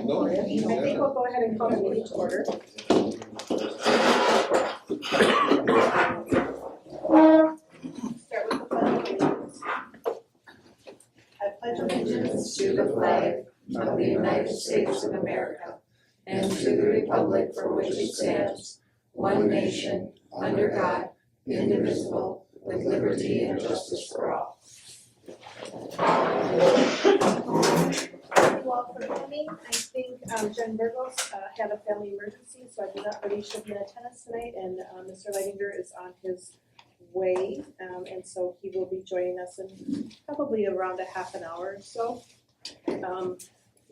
No. I think we'll go ahead and call the meeting to order. Start with the pledge of allegiance. I pledge allegiance To the flag of the United States of America and to the republic for which it stands, one nation, under God, indivisible, with liberty and justice for all. Thank you all for coming. I think Jen Burgos had a family emergency, so I did not believe she'll be in attendance tonight, and Mr. Leidinger is on his way, and so he will be joining us in probably around a half an hour or so.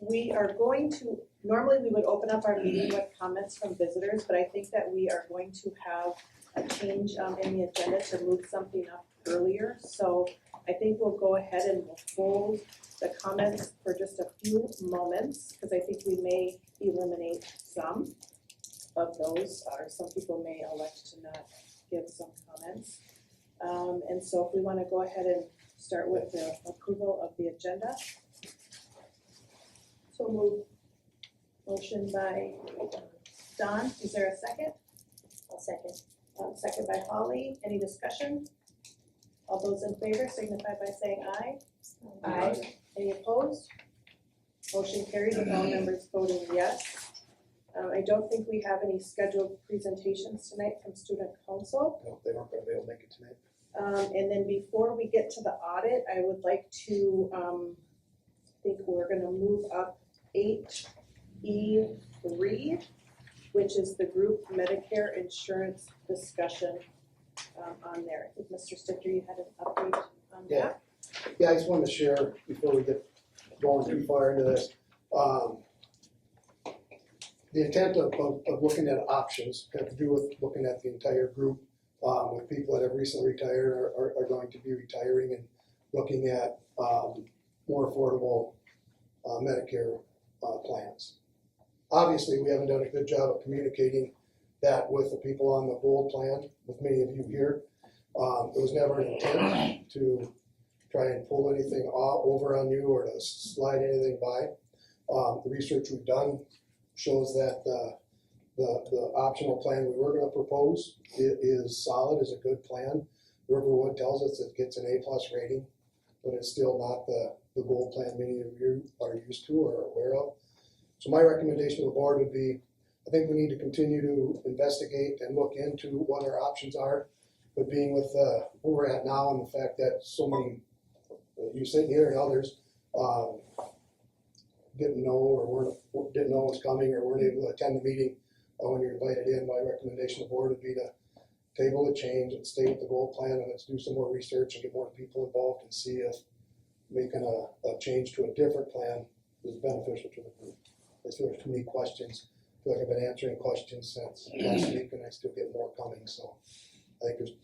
We are going to, normally we would open up our meeting with comments from visitors, but I think that we are going to have a change in the agenda to move something up earlier. So I think we'll go ahead and we'll hold the comments for just a few moments, because I think we may eliminate some of those, or some people may elect to not give some comments. And so if we want to go ahead and start with the approval of the agenda. So move. Motion by Don, is there a second? I'll second. Second by Holly, any discussion? All those in favor signify by saying aye. Aye. Any opposed? Motion carries with all members voting yes. I don't think we have any scheduled presentations tonight from student council. No, they weren't gonna be able to make it tonight. And then before we get to the audit, I would like to, I think we're gonna move up 8E3, which is the group Medicare insurance discussion on there. I think Mr. Sticker, you had an update on that? Yeah, I just wanted to share before we get going too far into this. The intent of looking at options have to do with looking at the entire group, with people that have recently retired or are going to be retiring, and looking at more affordable Medicare plans. Obviously, we haven't done a good job of communicating that with the people on the Gold plan, with many of you here. It was never an intent to try and pull anything over on you or to slide anything by. The research we've done shows that the optional plan we were going to propose is solid, is a good plan. Riverwood tells us it gets an A+ rating, but it's still not the Gold plan many of you are used to or are aware of. So my recommendation to the board would be, I think we need to continue to investigate and look into what our options are, but being with where we're at now and the fact that so many, you sitting here and others, didn't know it was coming or weren't able to attend the meeting when you're invited in, my recommendation to the board would be to table the change and stay with the Gold plan, and let's do some more research and get more people involved and see if making a change to a different plan is beneficial to the group. I feel there's too many questions. I feel like I've been answering questions since last week and I still get more coming, so I think there's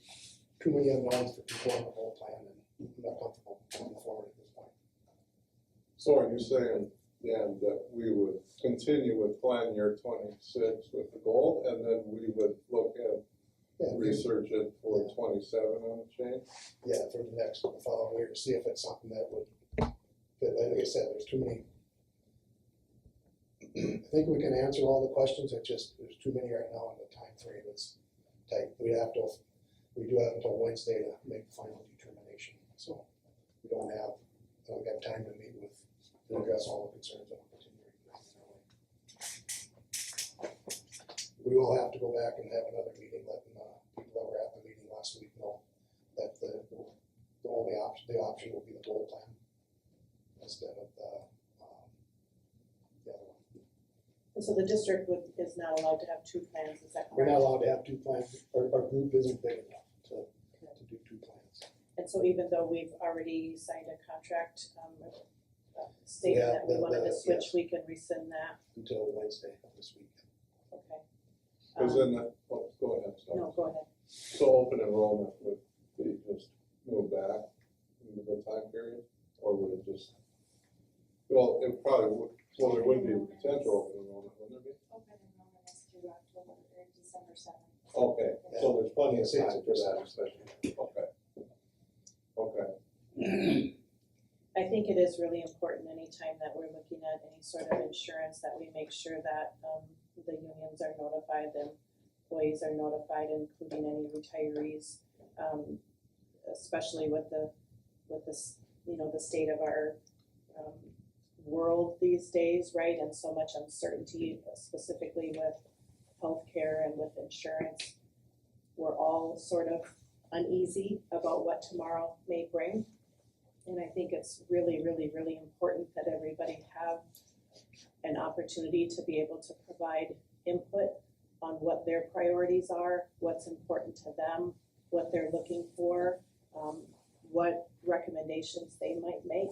too many unknowns for people on the Gold plan, and I'm not comfortable moving forward at this point. So are you saying, Dan, that we would continue with plan year 26 with the Gold, and then we would look at research it for 27 on the change? Yeah, for the following year, to see if it's something that would fit. Like I said, there's too many. I think we can answer all the questions, it's just, there's too many right now, and the time frame is tight. We do have until Wednesday to make the final determination, so I don't have time to meet with, to address all the concerns that we're continuing. We will have to go back and have another meeting, letting people that were at the meeting last week know that the option will be the Gold plan instead of the other one. And so the district is not allowed to have two plans, is that We're correct? not allowed to have two plans. Our group isn't big enough to do two plans. And so even though we've already signed a contract stating Yeah, that we wanted to switch, yes. we can rescind that, Until Wednesday of this week. okay? Because then that, go ahead, sorry. No, go ahead. So open enrollment would be just move back into the time period, or would it just, well, it probably would, well, there would be potential open enrollment, wouldn't there be? Open enrollment is through October or December 7th. Okay, so there's plenty of Yeah, time for that, especially, okay. Okay. I think it is really important anytime that we're looking at any sort of insurance that we make sure that the unions are notified, the employees are notified, including any retirees, especially with this, the state of our world these days, right? And so much uncertainty, specifically with healthcare and with insurance. We're all sort of uneasy about what tomorrow may bring. And I think it's really, really, really important that everybody have an opportunity to be able to provide input on what their priorities are, what's important to them, what they're looking for, what recommendations they might make,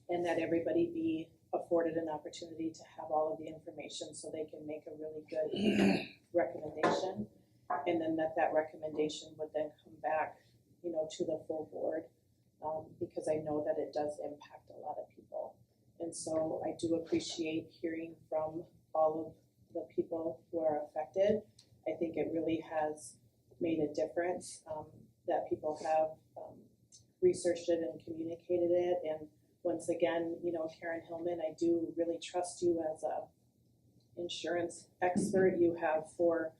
and that everybody be afforded an opportunity to have all of the information so they can make a really good recommendation. And then that recommendation would then come back, to the full board, because I know that it does impact a lot of people. And so I do appreciate hearing from all of the people who are affected. I think it really has made a difference that people have researched it and communicated it. And once again, Karen Hillman, I do really trust you as a insurance expert. You have for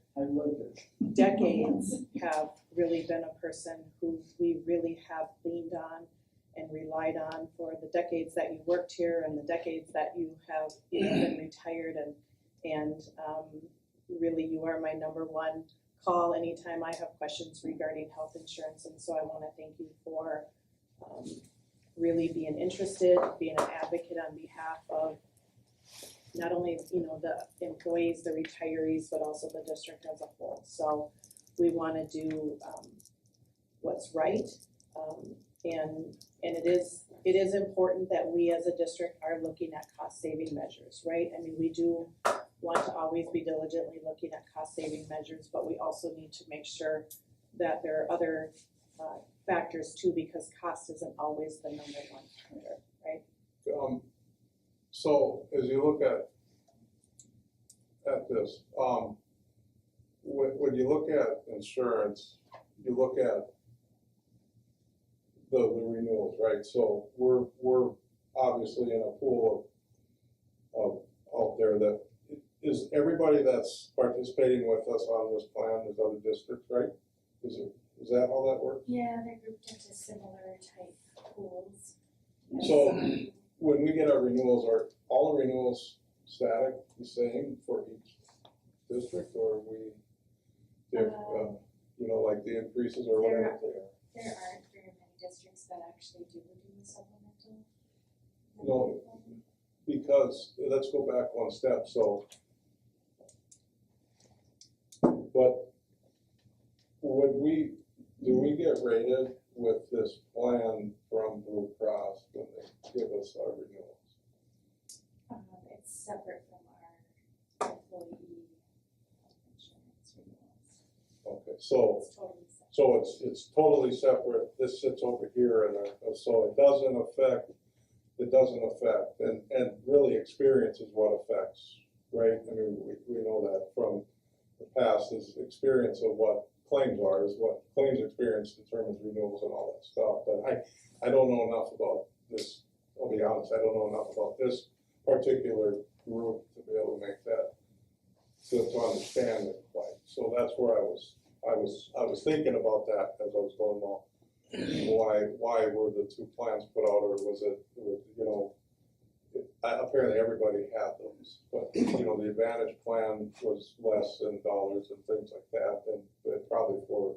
decades have really been a person who we really have leaned on and relied on for the decades that you worked here and the decades that you have been retired, and really you are my number one call anytime I have questions regarding health insurance. And so I want to thank you for really being interested, being an advocate on behalf of not only the employees, the retirees, but also the district as a whole. So we want to do what's right, and it is important that we as a district are looking at cost saving measures, right? I mean, we do want to always be diligently looking at cost saving measures, but we also need to make sure that there are other factors too, because cost isn't always the number one factor, right? So as you look at this, when you look at insurance, you look at the renewals, right? So we're obviously in a pool of out there that is everybody that's participating with us on this plan is other districts, right? Is that how that works? Yeah, they're grouped into similar type pools. So when we get our renewals, are all the renewals static, the same for each district, or are we, like the increases or whatever they are? There aren't very many districts that actually do the supplemental. No, because, let's go back one step, so, but do we get rated with this plan from Blue Cross when they give us our renewals? It's separate from our employee insurance renewals. Okay, so It's totally separate. so it's totally separate, this sits over here, and so it doesn't affect, and really experience is what affects, right? I mean, we know that from the past, is experience of what claims are, is what claims experience determines renewals and all that stuff, but I don't know enough about this, I'll be honest, I don't know enough about this particular group to be able to make that, to understand it quite, so that's where I was thinking about that as I was going along. Why were the two plans put out, or was it apparently everybody had those, but the Advantage plan was less in dollars and things like that, and but probably for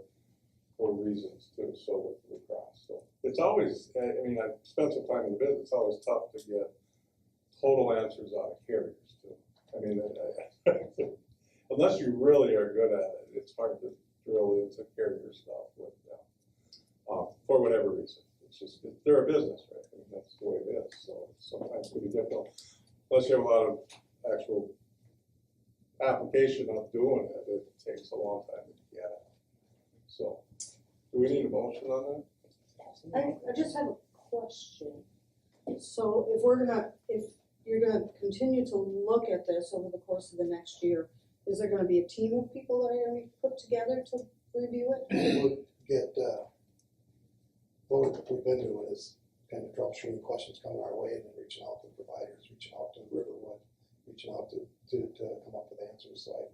reasons too, so with Blue Cross. So it's always, I mean, I've spent some time in the business, it's always tough to get total answers out of carriers too. I mean, unless you really are good at it, it's hard to drill into carrier stuff with them. For whatever reason, it's just, they're a business, right? I mean, that's the way it is, so it's sometimes pretty difficult. Unless you have a lot of actual application of doing it, it takes a long time to get it. So, do we need a motion on that? I just have a question. So if you're gonna continue to look at this over the course of the next year, is there gonna be a team of people that are gonna be put together to review it? We'll get, what we've been doing is kind of troubleshooting questions coming our way and then reaching out to providers, reaching out to Riverwood, reaching out to come up with answers. So I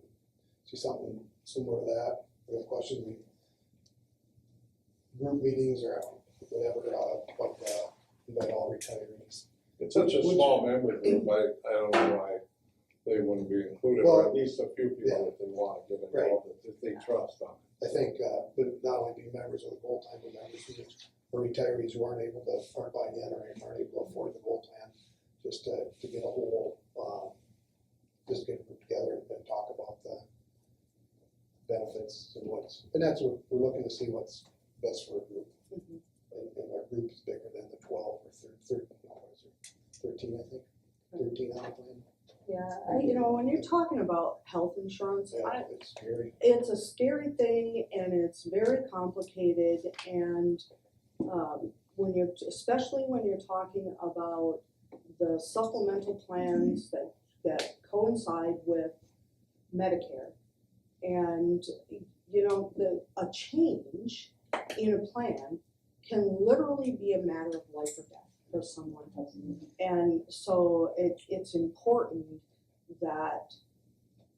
see something similar to that. We have questions, group meetings or whatever, invite all retirees. It's such a small member group, I don't know why they wouldn't be included, or at least a few people that they want to get involved with, if they trust on it. I think, but not only be members of the gold plan, but members who, or retirees who aren't buying in or aren't able to afford the gold plan, just to get a whole, just get a group together and talk about the benefits and that's what we're looking to see what's best for a group. Mhm. And our group is bigger than the 12 or 13, no, what is it? 13, I think, 13 on the plan. Yeah, when you're talking about health insurance, Yeah, it's scary. it's a scary thing and it's very complicated and especially when you're talking about the supplemental plans that coincide with Medicare. And, a change in a plan can literally be a matter of life or death for someone. And so it's important that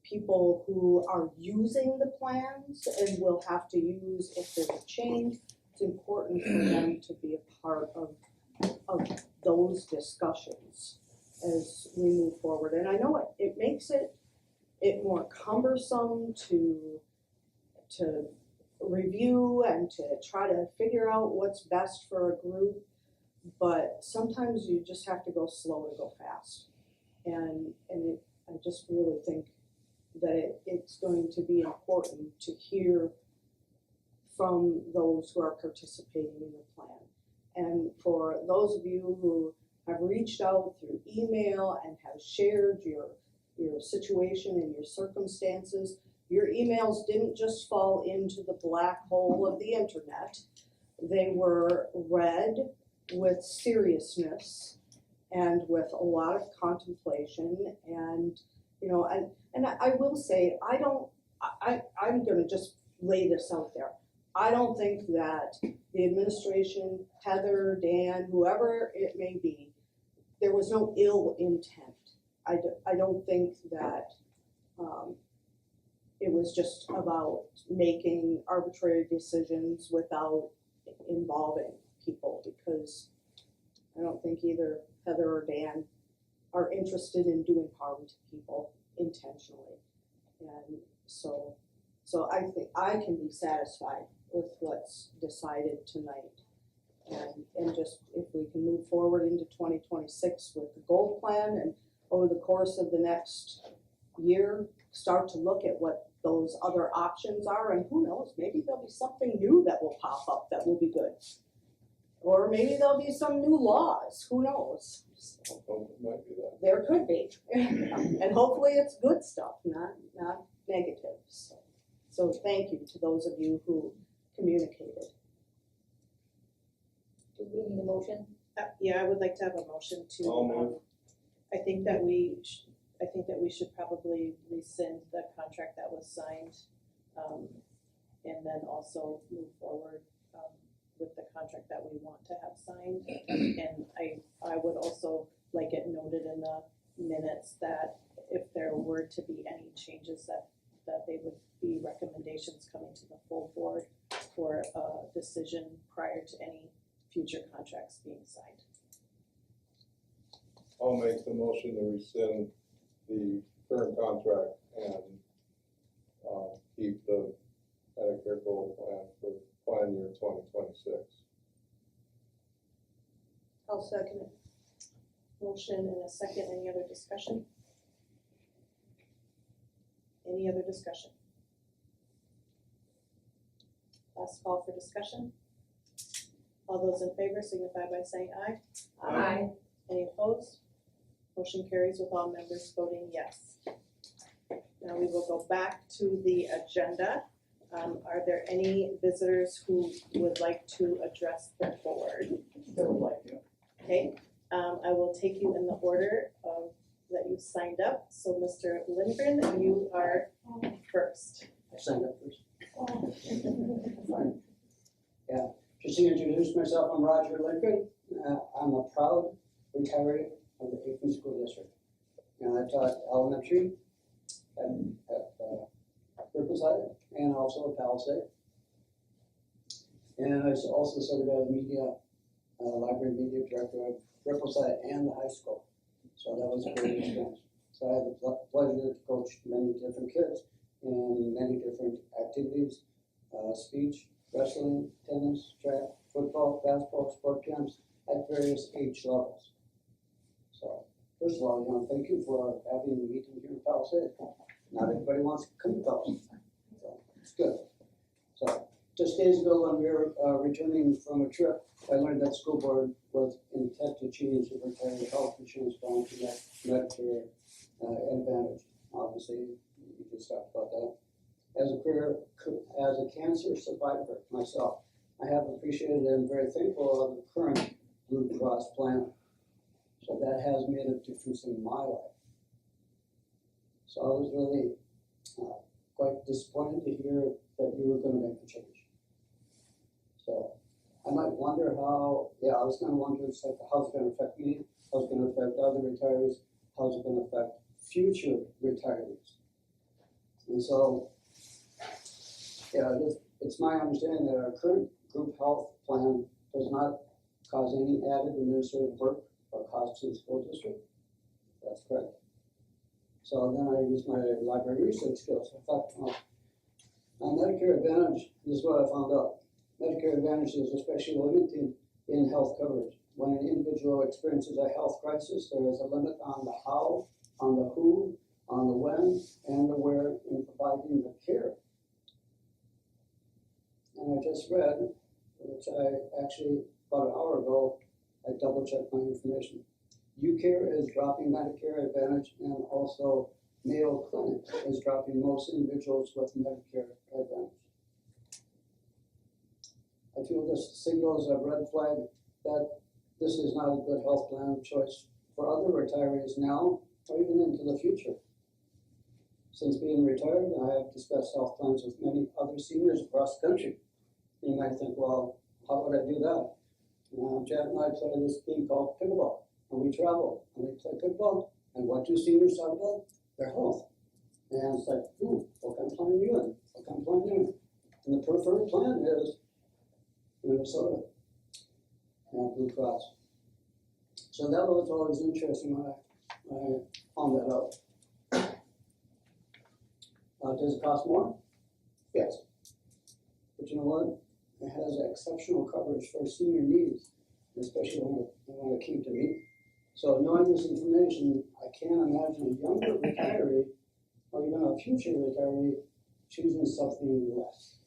people who are using the plans and will have to use if there's a change, it's important for them to be a part of those discussions as we move forward. And I know it makes it more cumbersome to review and to try to figure out what's best for a group, but sometimes you just have to go slow to go fast. And I just really think that it's going to be important to hear from those who are participating in the plan. And for those of you who have reached out through email and have shared your situation and your circumstances, your emails didn't just fall into the black hole of the internet. They were read with seriousness and with a lot of contemplation. And I will say, I'm gonna just lay this out there. I don't think that the administration, Heather, Dan, whoever it may be, there was no ill intent. I don't think that it was just about making arbitrary decisions without involving people, because I don't think either Heather or Dan are interested in doing harm to people intentionally. And so I think I can be satisfied with what's decided tonight. And just if we can move forward into 2026 with the gold plan, and over the course of the next year, start to look at what those other options are, and who knows, maybe there'll be something new that will pop up that will be good. Or maybe there'll be some new laws, who knows? It might be that. There could be. And hopefully it's good stuff, not negative. So thank you to those of you who communicated. Do we need a motion? Yeah, I would like to have a motion to, I'll move. I think that we should probably rescind the contract that was signed, and then also move forward, with the contract that we want to have signed. And I would also like it noted in the minutes that if there were to be any changes, that they would be recommendations coming to the full board for a decision prior to any future contracts being signed. I'll make the motion to rescind the current contract and keep the Medicare gold plan for plan year 2026. I'll second it. Motion and a second. Any other discussion? Any other discussion? Last call for discussion. All those in favor signify by saying aye. Aye. Any opposed? Motion carries with all members voting yes. Now we will go back to the agenda. Are there any visitors who would like to address the board? Okay, I will take you in the order of that you signed up. So Mr. Lindgren, you are first. I signed up first. Fine. Yeah, just to introduce myself, I'm Roger Lindgren. I'm a proud retiree of the Aiken School District. And I taught elementary at Rippleside and also at Palisade. And I also served as media, library media director of Rippleside and the high school. So that was a great experience. So I had the pleasure to coach many different kids in many different activities, speech, wrestling, tennis, track, football, basketball, sport camps at various age levels. So first of all, thank you for having the meeting here in Palisade. Not everybody wants to come to Palisade, so it's good. So just days ago when we were returning from a trip, I learned that school board was intent to change the retiree health insurance plan to Medicare Advantage. Obviously, we just talked about that. As a cancer survivor myself, I have appreciated and very thankful of the current Blue Cross plan. So that has made a difference in my life. So I was really quite disappointed to hear that you were going to make the change. So I might wonder how, I was going to wonder how's it going to affect me, how's it going to affect other retirees, how's it going to affect future retirees. And so, it's my understanding that our current group health plan does not cause any added administrative work or cost to the school district. That's correct. So then I used my library research skills. I thought, Medicare Advantage, this is what I found out. Medicare Advantage is especially limited in health coverage. When an individual experiences a health crisis, there is a limit on the how, on the who, on the when, and the where in providing the care. And I just read, which I actually, about an hour ago, I double-checked my information. UCare is dropping Medicare Advantage, and also Mayo Clinic is dropping most individuals with Medicare Advantage. I feel this signals a red flag that this is not a good health plan choice for other retirees now or even into the future. Since being retired, I have discussed health plans with many other seniors across the country. You might think, well, how would I do that? Janet and I play this game called pickleball, and we travel, and we play pickleball, and what do seniors talk about? Their health. And it's like, what kind of plan are you in? What kind of plan are you in? And the preferred plan is Minnesota and Blue Cross. So that was always interesting when I found that out. Does it cost more? Yes. But you know what? It has exceptional coverage for senior needs, especially when it came to me. So knowing this information, I can't imagine a younger retiree or even a future retiree choosing something less.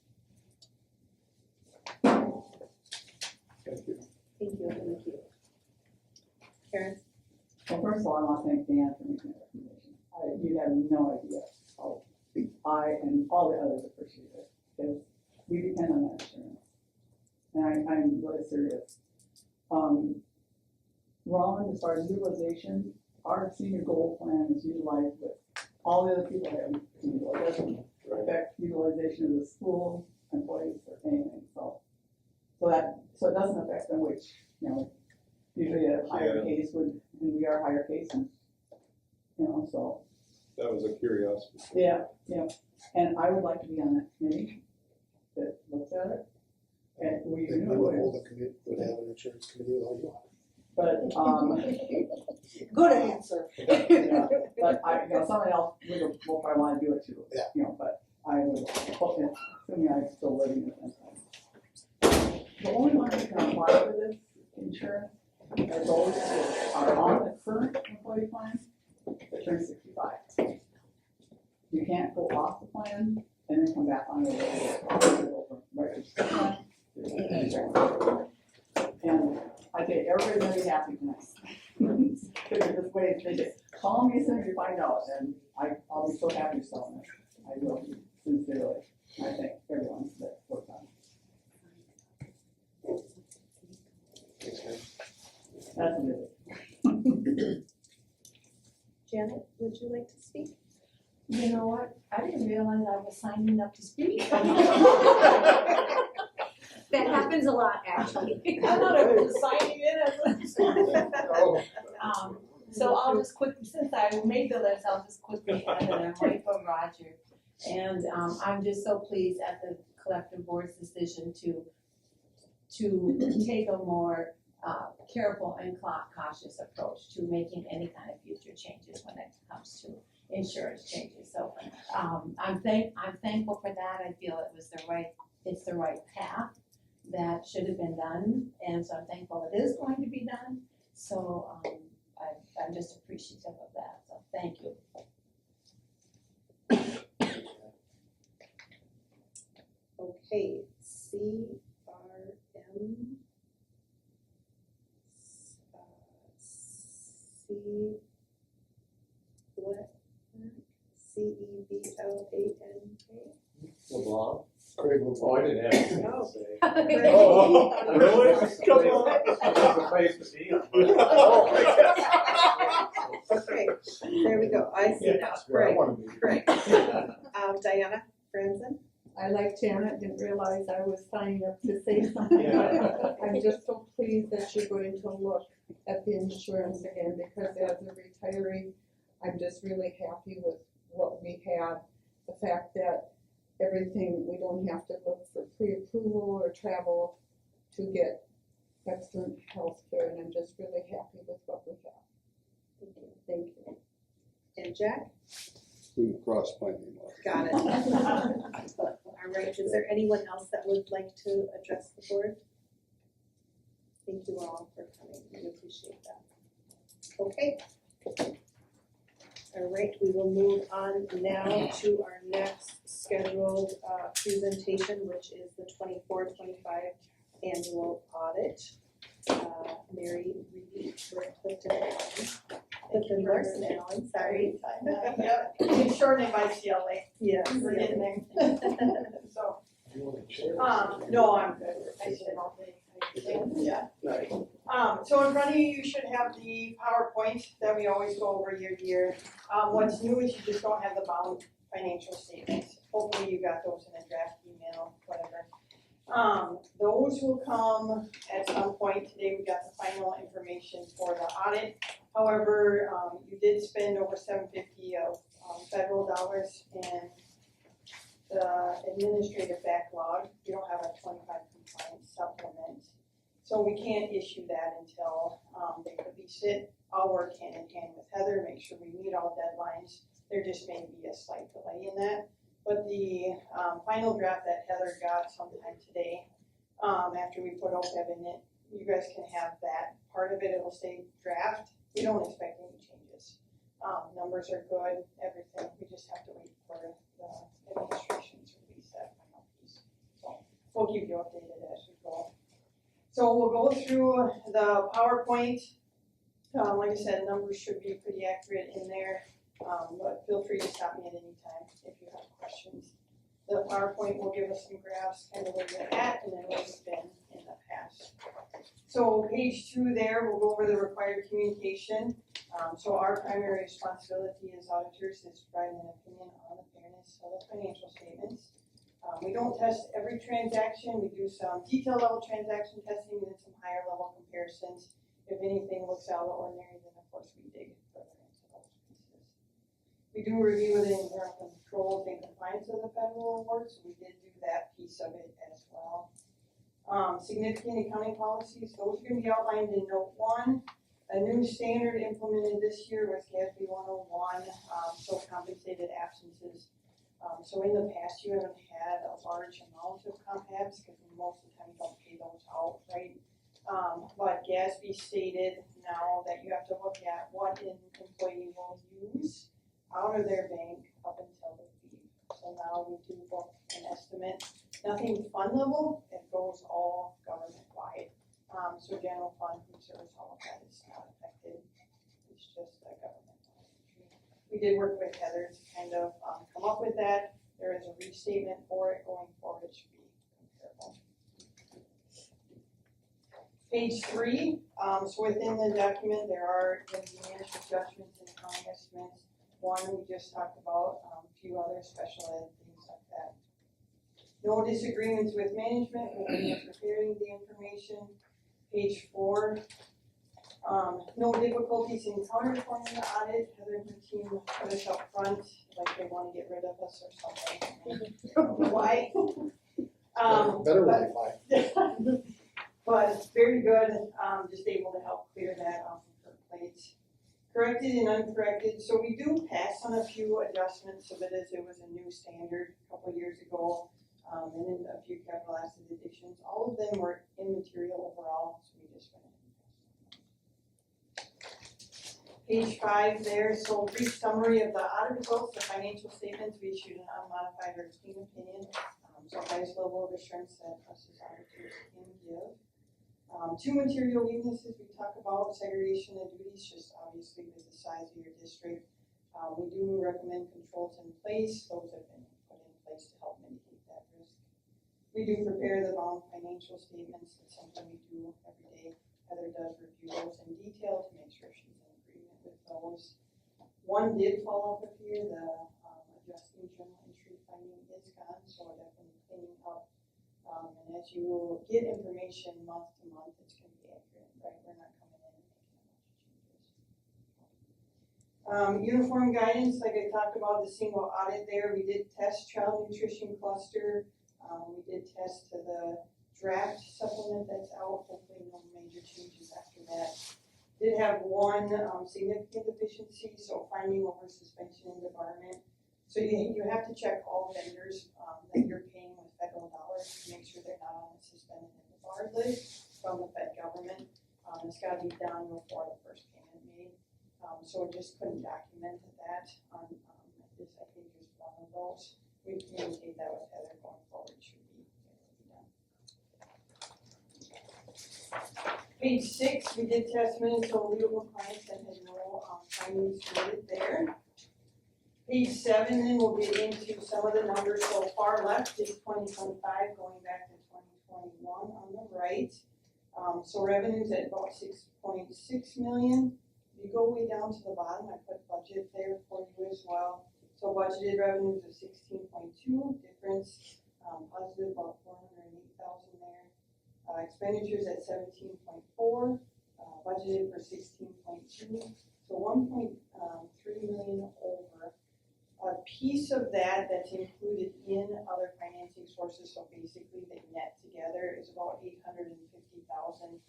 Thank you. Thank you. Karen? Well, first of all, I want to thank Dan for making that recommendation. You have no idea how I and all the others appreciate it, because we depend on that insurance. And I'm really serious. Ron, as far as utilization, our senior gold plan is utilized with all the other people have. It doesn't affect utilization of the school employees or anything. So it doesn't affect them, which usually a higher case would, and we are higher case, and so. That was a curiosity. Yeah, and I would like to be on that committee that looks at it. And we Then we would hold a committee, would have an insurance committee like you want. but Good answer. but somebody else will probably want to do it too. Yeah. But I would hope that, assuming I'm still living with them. The only ones that can apply for this insurance are those that are on the current employee plan that turn 65. You can't go off the plan and then come back on the regular plan. And I think everybody's gonna be happy tonight. Because this way, they just call me as soon as you find out, and I'll be so happy to sell it. I will, sincerely. I thank everyone that worked on it. That's it. Janet, would you like to speak? You know what? I didn't realize I was signing up to speak. That happens a lot, actually. I'm not able to sign it in as Oh. So I'll just quickly, since I made the list, I'll just quickly add that I'm right from Roger. And I'm just so pleased at the collective board's decision to take a more careful and cautious approach to making any kind of future changes when it comes to insurance changes. So I'm thankful for that. I feel it's the right path that should have been done, and so I'm thankful it is going to be done. So I'm just appreciative of that. So thank you. Okay, CRM. C what? CEBLANK. LeBlanc. Craig Oh, I LeBlanc. didn't have anything Oh. to say. Oh, really? Come on. That's That's the place to be on. Okay, there we go, I see now, That's where I right, wanna be. right. Diana Franzen? I like Janet, didn't realize I was signing up to say something, but I'm just so pleased that you're going to look at the insurance again, because as a retiree, I'm just really happy with what we have. The fact that everything, we don't have to look for pre-approval or travel to get excellent health care, and I'm just really happy with what we have. Thank you. And Jack? You crossed my name off. Got it. All right, is there anyone else that would like to address the board? Thank you all for coming, we appreciate that. Okay. All right, we will move on now to our next scheduled presentation, which is the 24-25 annual audit. Mary Reedy for Clifton Allen. Clifton Larson Allen, sorry. Yep, it's shortened by CLA. Yes. We're getting there. So, You want to chair? no, I'm good. I should all day. Yeah. Right. So in front of you, you should have the PowerPoint that we always go over year to year. What's new is you just don't have the bound financial statements. Hopefully you got those in a draft email, whatever. Those will come at some point. Today we got the final information for the audit. However, you did spend over $750 of federal dollars in the administrative backlog. You don't have a 25 compliance supplement. So we can't issue that until they release it. I'll work hand in hand with Heather, make sure we meet all deadlines. There just may be a slight delay in that. But the final draft that Heather got sometime today, after we put OPEB in it, you guys can have that. Part of it, it'll stay draft. We don't expect any changes. Numbers are good, everything. We just have to wait for the administration to release that final piece. So we'll keep you updated as we go. So we'll go through the PowerPoint. Like I said, numbers should be pretty accurate in there, but feel free to stop me at any time if you have questions. The PowerPoint will give us some graphs, kind of where you're at, and then where you've been in the past. So page 2 there, we'll go over the required communication. So our primary responsibility as auditors is providing an opinion on the fairness of the financial statements. We don't test every transaction. We do some detail level transaction testing and some higher level comparisons. If anything looks out of the ordinary, then of course we dig further into those pieces. We do review the internal controls and compliance of the federal awards. So we did do that piece of it as well. Significant accounting policies, those are going to be outlined in note 1. A new standard implemented this year was GASB 101, so compensated absences. So in the past, you haven't had a large amount of comp abs because most of the time you don't pay those out, right? But GASB stated now that you have to look at what an employee will use out of their bank up until they leave. So now we do book an estimate. Nothing fund level, it goes all government wide. So general fund, food service, all of that is not affected. It's just a government. We did work with Heather to kind of come up with that. There is a restatement for it going forward. It should be comparable. Page 3, so within the document there are the management judgments and accounting estimates. One we just talked about, a few other special ed things like that. No disagreements with management when preparing the information. Page 4. No difficulties encountered during the audit. Heather and her team put us up front, like they wanna get rid of us or something. I don't know why. Better but- Wi-Fi. But very good, just able to help clear that off of her plate. Corrected and uncorrected, so we do pass on a few adjustments of it as it was a new standard a couple years ago. And then a few capital asset additions, all of them were immaterial overall, so we just went ahead and passed them on. Page 5 there, so brief summary of the audit results, the financial statements, we issued an unmodified or clean opinion. So highest level of assurance that us as auditors can give. 2 material weaknesses we talk about, segregation of duties, just obviously with the size of your district. We do recommend controls in place, those have been put in place to help mitigate that risk. We do prepare the bound financial statements, it's something we do every day. Heather does review those in detail to make sure she's in agreement with those. One did fall off of here, the adjusting journal entry finding is gone, so we're definitely cleaning up. And as you get information month to month, it's gonna be accurate, right? We're not coming in and making a bunch of changes. Uniform guidance, like I talked about, the single audit there, we did test child nutrition cluster. We did test to the draft supplement that's out, hopefully no major changes after that. Did have one significant deficiency, so finding over suspension and debarment. So you have to check all vendors that you're paying with federal dollars to make sure they're not on the suspended and debarred list from the Fed government. It's gotta be done before the first payment made. So we just couldn't document that on this, I think is one of those. We communicate that with Heather going forward, should be able to be done. Page 6, we did test minutes of legal compliance and had no findings noted there. Page 7, then we'll get into some of the numbers. So far left is 2025, going back to 2021 on the right. So revenues at about 6.6 million. If you go way down to the bottom, I put budget there for you as well. So budgeted revenues of 16.2, difference positive about 408,000 there. Expenditures at 17.4, budgeted for 16.2, so 1.3 million over. A piece of that that's included in other financing sources, so basically the net together is about 850,000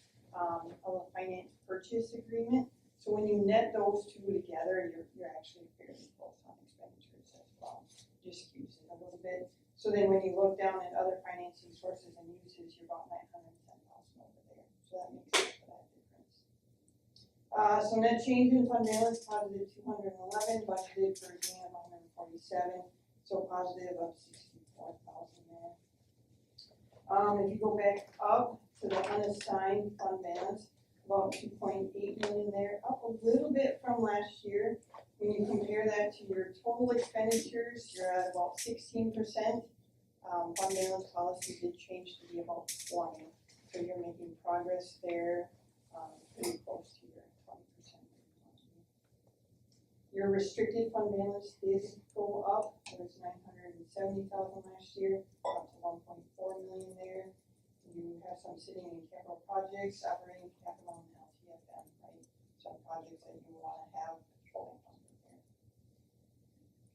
of a finance purchase agreement. So when you net those two together, you're actually fairly close on expenditures as well. Just skews it a little bit. So then when you look down at other financing sources and uses, you're about 910,000 over there. So that makes up for that difference. So net change in fund balance positive 211, budgeted for a gain of 147, so positive of 64,000 there. If you go back up to the unassigned fund balance, about 2.8 million there, up a little bit from last year. When you compare that to your total expenditures, you're at about 16%. Fund balance policy did change to be about 20, so you're making progress there, pretty close to your 20%. Your restricted fund balance did go up. It was 970,000 last year, up to 1.4 million there. You have some sitting in capital projects, operating capital, and LTFM, right? Some projects that you want to have controlling funding there.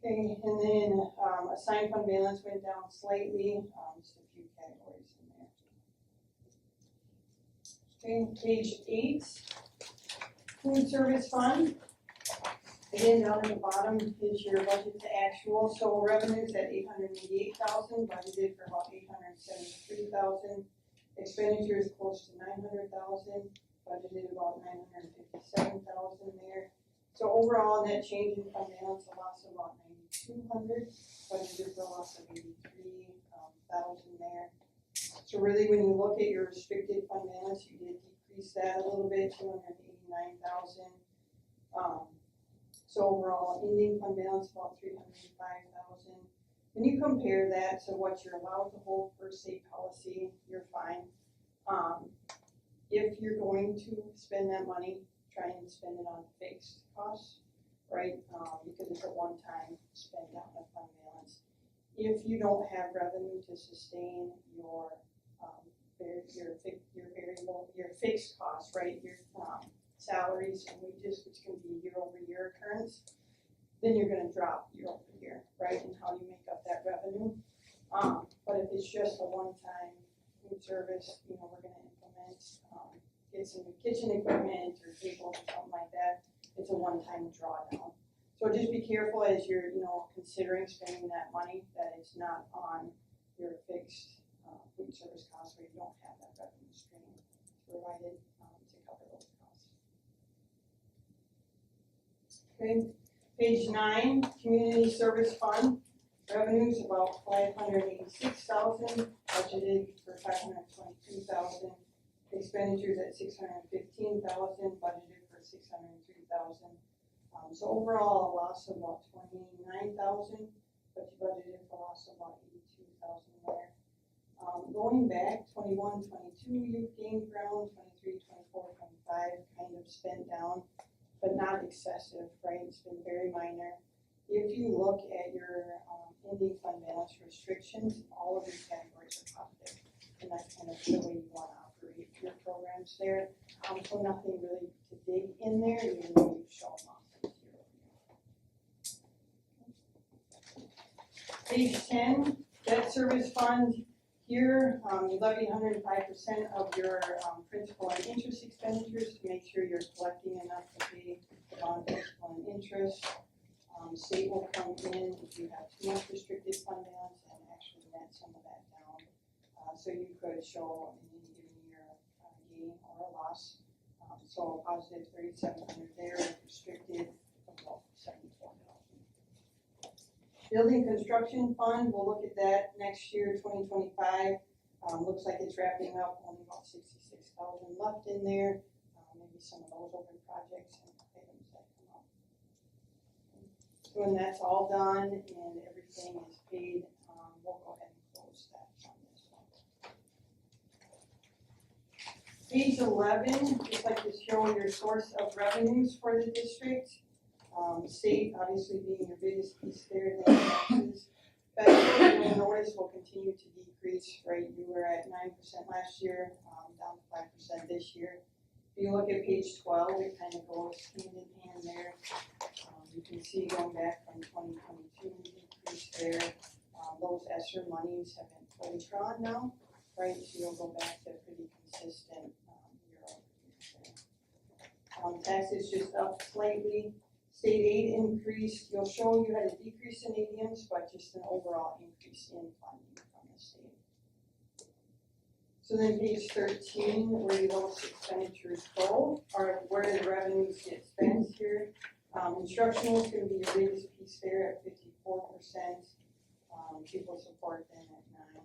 Okay, and then assigned fund balance went down slightly, just a few categories in there. Okay, page 8, food service fund. Again, down at the bottom is your budget to actual, so revenues at 888,000, budgeted for about 873,000. Expenditures close to 900,000, budgeted about 957,000 there. So overall, net change in fund balance, a loss of about 9,200, budgeted for a loss of 83,000 there. So really, when you look at your restricted fund balance, you did decrease that a little bit, 289,000. So overall, ending fund balance about 305,000. When you compare that to what you're allowed to hold per state policy, you're fine. If you're going to spend that money, try and spend it on fixed costs, right? Because it's a one-time spend down of fund balance. if you don't have revenue to sustain your, your fixed costs, right, your, salaries and wages, which can be year-over-year occurrence, then you're gonna drop year-over-year, right, and how do you make up that revenue? But if it's just a one-time food service, we're gonna implement, get some new kitchen equipment or tables or something like that, it's a one-time drawdown. So just be careful as you're, considering spending that money, that it's not on your fixed, food service costs where you don't have that revenue stream provided, to cover those costs. Okay, page 9, community service fund, revenues about $586,000, budgeted for $522,000, expenditures at $615,000, budgeted for $603,000. So overall, a loss of about $29,000, but you budgeted for a loss of about $82,000 there. Going back, 21, 22, you've gained ground, 23, 24, 25, kind of spent down, but not excessive, right? It's been very minor. If you look at your ending fund balance restrictions, all of these categories are positive, and that's kind of the way you want to operate your programs there. So nothing really to dig in there, even though you've shown losses year-over-year. Page 10, debt service fund. Here, you levy 105% of your principal and interest expenditures to make sure you're collecting enough to pay the bond principal and interest. State will come in if you have too much restricted fund balance and actually net some of that down. So you could show in any given year a gain or a loss. So a positive 3,700 there, restricted about 74,000. Building construction fund, we'll look at that next year, 2025. Looks like it's wrapping up, only about 66,000 left in there. Maybe some of those open projects and items that come up. So when that's all done and everything is paid, we'll go ahead and close that on this one. Page 11, just like to show your source of revenues for the district. State obviously being your biggest piece there, then taxes. Federal, you'll notice will continue to decrease, right? You were at 9% last year, down to 5% this year. If you look at page 12, it kind of goes hand in hand there. You can see going back from 2022, decrease there. Those ESSER monies have been fully drawn now, right? So you'll go back to pretty consistent year-over-year there. Taxes just up slightly. State aid increased, you'll show you had a decrease in ADMs, but just an overall increase in funding from the state. So then page 13, where do those expenditures go, or where do the revenues get spent here? Instructional is going to be your biggest piece there at 54%. Pupil support then at 9.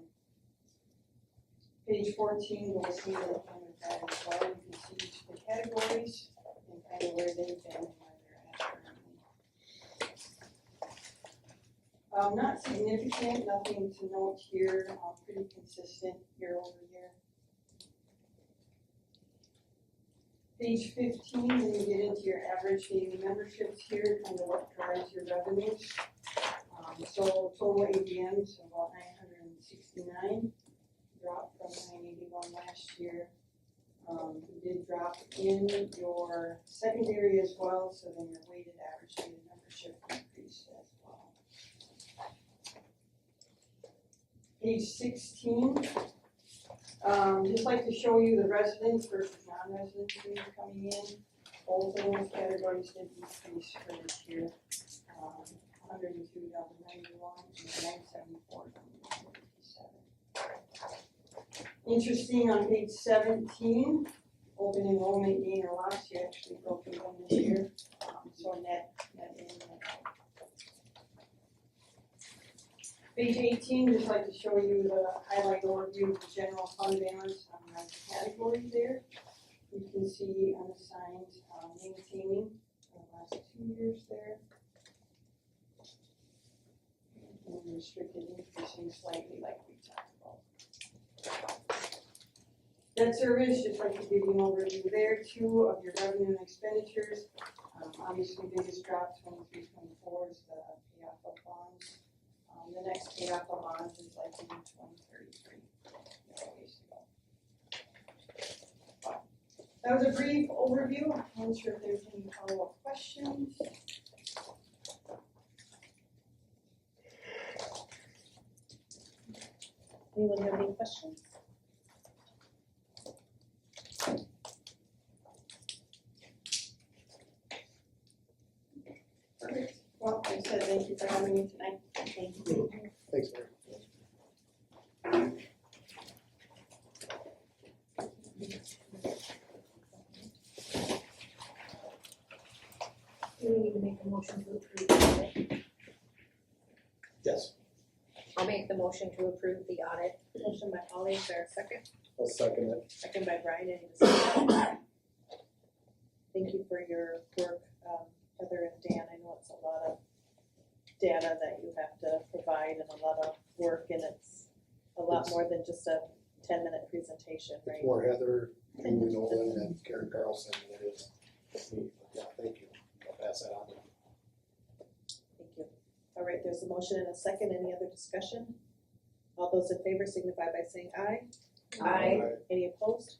Page 14, we'll see that kind of that as well. You can see each of the categories and kind of where they've been. Not significant, nothing to note here, pretty consistent year-over-year. Page 15, then you get into your average daily memberships here, kind of what drives your revenues. So total ADMs about 969, dropped from 981 last year. You did drop in your secondary as well, so then your weighted average daily membership increased as well. Page 16, just like to show you the residents versus non-residents who are coming in. Both of those categories did decrease for this year. 102 down to 91 and 974 down to 57. Interesting on page 17, open enrollment gain or loss, you actually broke even this year. So net in, net out. Page 18, just like to show you the highlight overview of the general fund balance on the category there. You can see unassigned maintaining for the last 2 years there. And restricted increasing slightly like we talked about. Debt service, just like to give you an overview there, 2 of your revenue and expenditures. Obviously biggest drop 23-24 is the payoff of bonds. The next paid off bond is like in 2033. That was a brief overview. I'm not sure if there's any follow-up questions. Anyone have any questions? Perfect. Well, like I said, thank you for having me tonight. Thank you. Thanks, Mary. Do we need to make a motion to approve the audit? Yes. I'll make the motion to approve the audit. Motion by Holly, is there a second? I'll second it. Second by Brian, any discussion? Thank you for your work, Heather and Dan, I know it's a lot of data that you have to provide and a lot of work, and it's a lot more than just a 10-minute presentation, right? It's more Heather, Julie Nolan, and Karen Carlson than it is me. Yeah, thank you. I'll pass that on. Thank you. All right, there's a motion and a second, any other discussion? All those in favor signify by saying aye. Aye. Any opposed?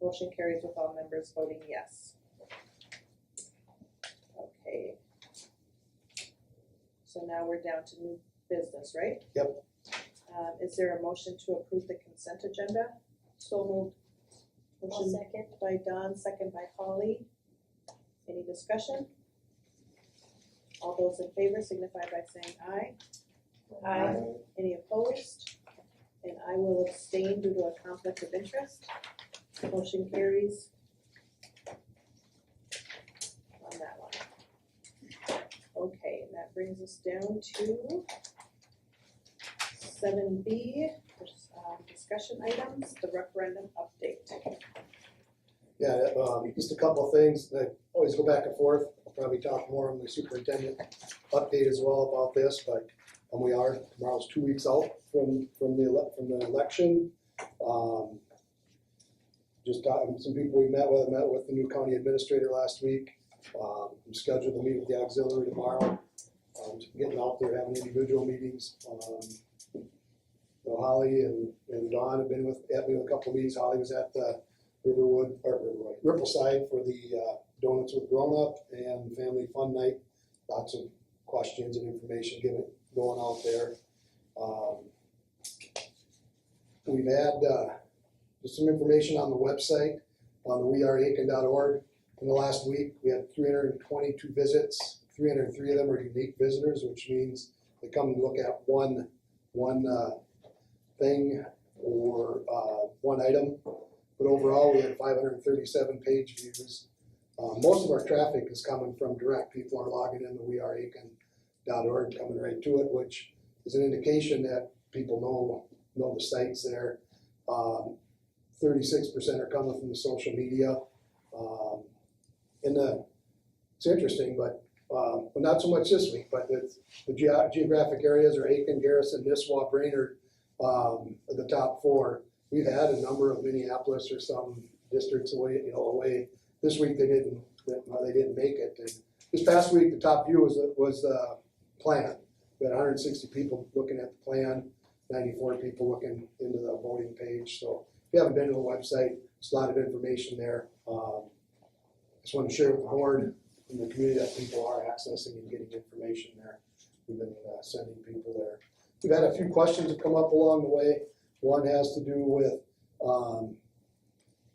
Motion carries with all members voting yes. Okay. So now we're down to new business, right? Yep. Is there a motion to approve the consent agenda? So moved. I'll Motion second. by Dawn, second by Holly. Any discussion? All those in favor signify by saying aye. Aye. Any opposed? And I will abstain due to a conflict of interest. Motion carries on that one. Okay, and that brings us down to 7B, discussion items, the referendum update. Yeah, just a couple of things that always go back and forth. I'll probably talk more on the superintendent update as well about this, but tomorrow's 2 weeks out from the election. Just talking to some people we met with the new county administrator last week. I'm scheduled to meet with the auxiliary tomorrow. Getting out there, having individual meetings. So Holly and Dawn have been at me with a couple of meetings. Holly was at the Rippleside for the Donuts with Grown Up and Family Fun Night. Lots of questions and information going out there. We've had just some information on the website on the weareaiken.org. In the last week, we had 322 visits. 303 of them are unique visitors, which means they come and look at one thing or one item. But overall, we had 537 page views. Most of our traffic is coming from direct. People are logging in the weareaiken.org, coming right to it, which is an indication that people know the sites there. 36% are coming from the social media. It's interesting, but not so much this week, but the geographic areas are Aiken, Garrison, Nisswa, Brainerd, are the top four. We've had a number of Minneapolis or some districts away. This week they didn't make it. And this past week, the top view was the plan. We had 160 people looking at the plan, 94 people looking into the voting page. So if you haven't been to the website, there's a lot of information there. Just want to share with the board and the community that people are accessing and getting information there. We've been sending people there. We've had a few questions that come up along the way. One has to do with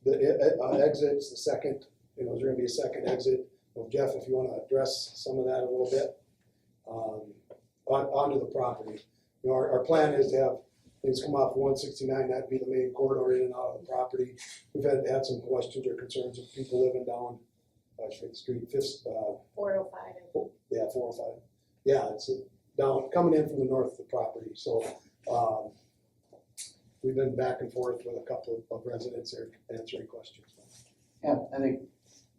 the exits, the second, is there going to be a second exit? Well, Jeff, if you want to address some of that a little bit onto the property. Our plan is to have things come off 169, that'd be the main corridor in and out of the property. We've had some questions or concerns of people living down Street 405. Yeah, 405. Yeah, it's down coming in from the north of the property. So we've been back and forth with a couple of residents there answering questions. Yeah, I think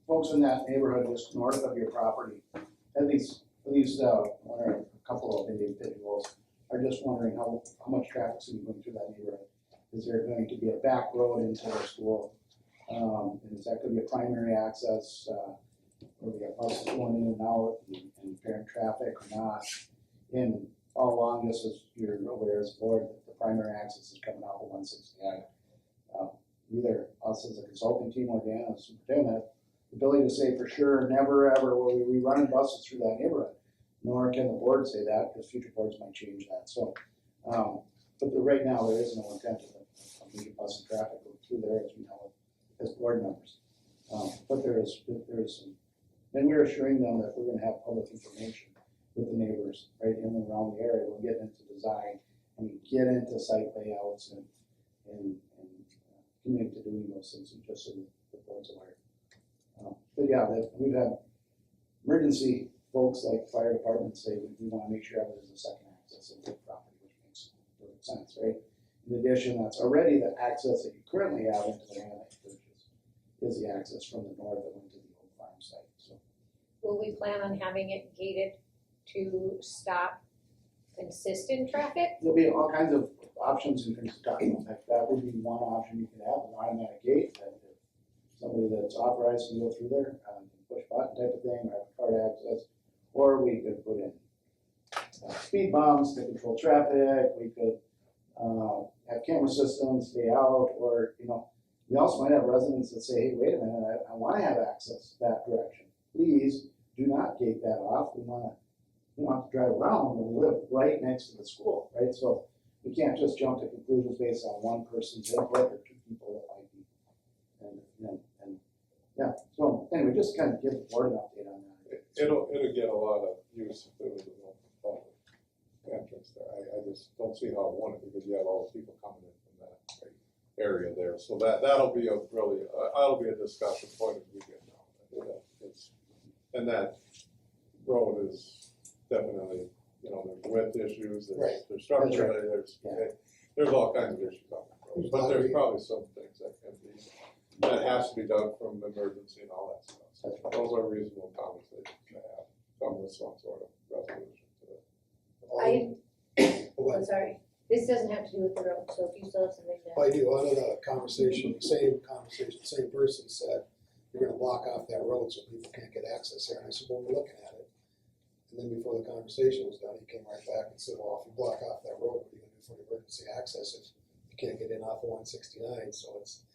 folks in that neighborhood just north of your property, at least one or a couple of individuals are just wondering how much traffic is going through that neighborhood. Is there going to be a back road into their school? And is that going to be a primary access where we have buses going in and out and parent traffic or not? And all along, just as you're aware as board, the primary access is coming off of 169. Either us as a consulting team or Dan as superintendent, the ability to say for sure, never ever will we be running buses through that neighborhood. Nor can the board say that, because future boards might change that. So, right now, there is no intent of major bus and traffic go through there, as we know, as board members. But there is some, and we're assuring them that we're gonna have public information with the neighbors right in and around the area. We'll get into design and we get into site layouts and commit to doing those things, and just so the board's aware. But yeah, we've had emergency folks like fire departments say we want to make sure there's a second access into the property, which makes perfect sense, right? In addition, that's already the access that you currently have into the land that you purchased is the access from the north that went to the old farm site. So Will we plan on having it gated to stop consistent traffic? there'll be all kinds of options and things to talk about. That would be one option you could have, an automatic gate that if somebody that's authorized can go through there, push button type of thing, or have card access. Or we could put in speed bumps to control traffic. We could have camera systems stay out, or we also might have residents that say, hey, wait a minute, I want to have access that direction. Please do not gate that off. We don't have to drive around when we live right next to the school, right? So we can't just jump to conclusions based on one person's input or two people that might be. And yeah, so anyway, just kind of give the board an update on that. It'll get a lot of use if there was a public entrance there. I just don't see how it won't, because you have all the people coming in from that area there. So that'll be a discussion point as we get down. And that road is definitely, there's width issues, there's structure, there's all kinds of issues on that road. But there's probably some things that has to be done from emergency and all that stuff. So those are reasonable conversations to have, come with some sort of resolution to it. I'm sorry, this doesn't have to do with the road, so if you still have something to. I do, out of the same person said, you're gonna block off that road so people can't get access there. And I said, well, we're looking at it. And then before the conversation was done, he came right back and said, well, if you block off that road, what are you gonna do for emergency access if you can't get in off of 169? So it's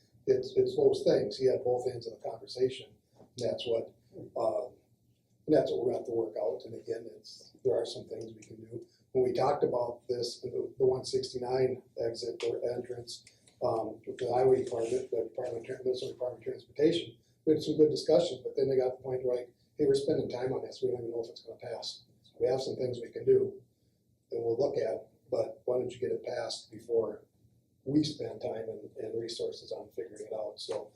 those things. He had both ends of the conversation. And that's what we're gonna have to work out. And again, there are some things we can do. When we talked about this, the 169 exit or entrance, with the highway department, the Minnesota Department of Transportation, we had some good discussions, but then they got the point where hey, we're spending time on this, we don't even know if it's gonna pass. We have some things we can do and we'll look at, but why don't you get it passed before we spend time and resources on figuring it out. So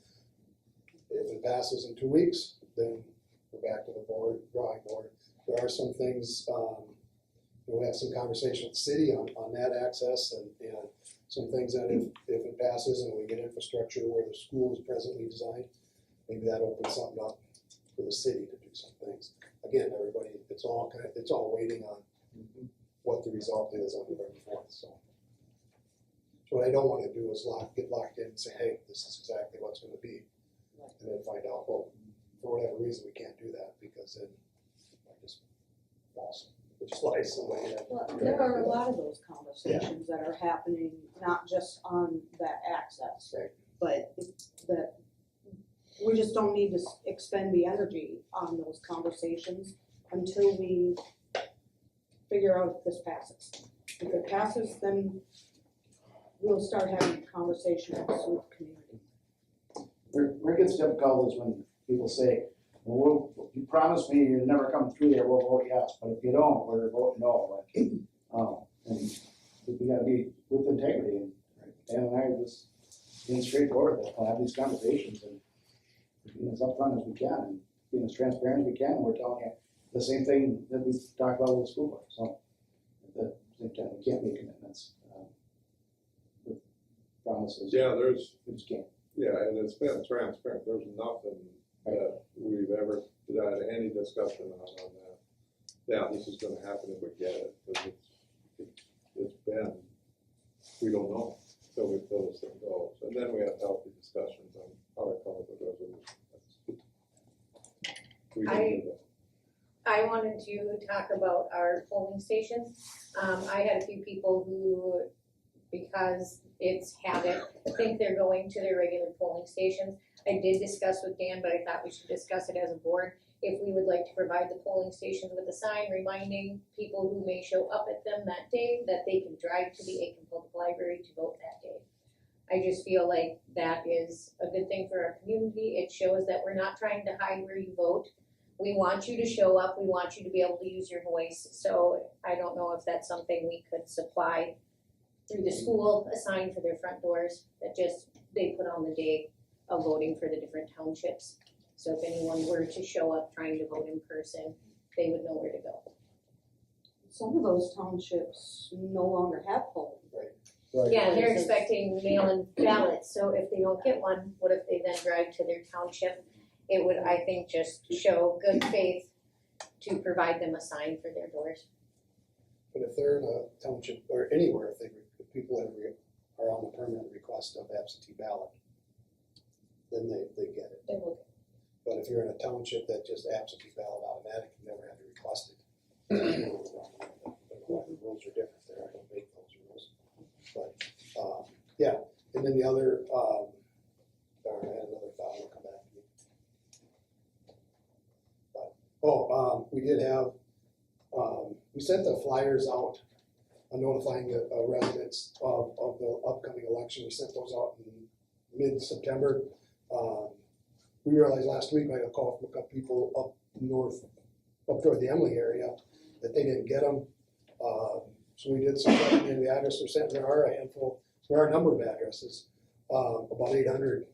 if it passes in 2 weeks, then we're back to the drawing board. There are some things, we have some conversation with the city on that access and some things that if it passes and we get infrastructure where the school is presently designed, maybe that opens something up for the city to do some things. Again, everybody, it's all waiting on what the result is on November 4th. So what I don't want to do is get locked in and say, hey, this is exactly what's going to be, and then find out, well, for whatever reason we can't do that because then I just false. Just slice away. Well, there are a lot of those conversations that are happening, not just on that access, but that we just don't need to expend the energy on those conversations until we figure out if this passes. If it passes, then we'll start having conversations with the community. Where it gets difficult is when people say, well, you promised me you'd never come through there, we'll vote yes, but if you don't, we're voting no. And we gotta be with integrity, and Dan and I are just being straightforward, we'll have these conversations and being as upfront as we can, and being as transparent as we can, and we're telling you the same thing that we talked about with the school board, so at the same time, we can't make commitments with promises. Yeah, we just can't. Yeah, and it's been transparent, there's nothing that we've ever had any discussion on that. Yeah, this is gonna happen if we get it, because it's been, we don't know till this thing goes. And then we have healthy discussions on how to come up with resolution. We can do that. I wanted you talk about our polling stations. I had a few people who, because it's habit, think they're going to their regular polling stations. I did discuss with Dan, but I thought we should discuss it as a board, if we would like to provide the polling stations with a sign reminding people who may show up at them that day that they can drive to the Aiken Public Library to vote that day. I just feel like that is a good thing for our community. It shows that we're not trying to hide where you vote. We want you to show up, we want you to be able to use your voice, so I don't know if that's something we could supply through the school, a sign for their front doors that just, they put on the day of voting for the different townships. So if anyone were to show up trying to vote in person, they would know where to go. Some of those townships no longer have polling. Right. Yeah, they're expecting mail-in ballots, so if they don't get one, what if they then drive to their township? It would, I think, just show good faith to provide them a sign for their doors. But if they're in a township or anywhere, if people are on the permanent request of absentee ballot, then they get it. They will. But if you're in a township that just absentee ballot automatic, you never had to request it. The rules are different there, I don't make those rules. But, yeah, and then the other, darn, I had another thought, I'll come back to you. But, we did have, we sent the flyers out notifying the residents of the upcoming election. We sent those out in mid-September. We realized last week, I got a call from a couple people up north, up toward the Emily area, that they didn't get them. So we did some checking in the address we sent. There are a handful, there are a number of addresses, about 800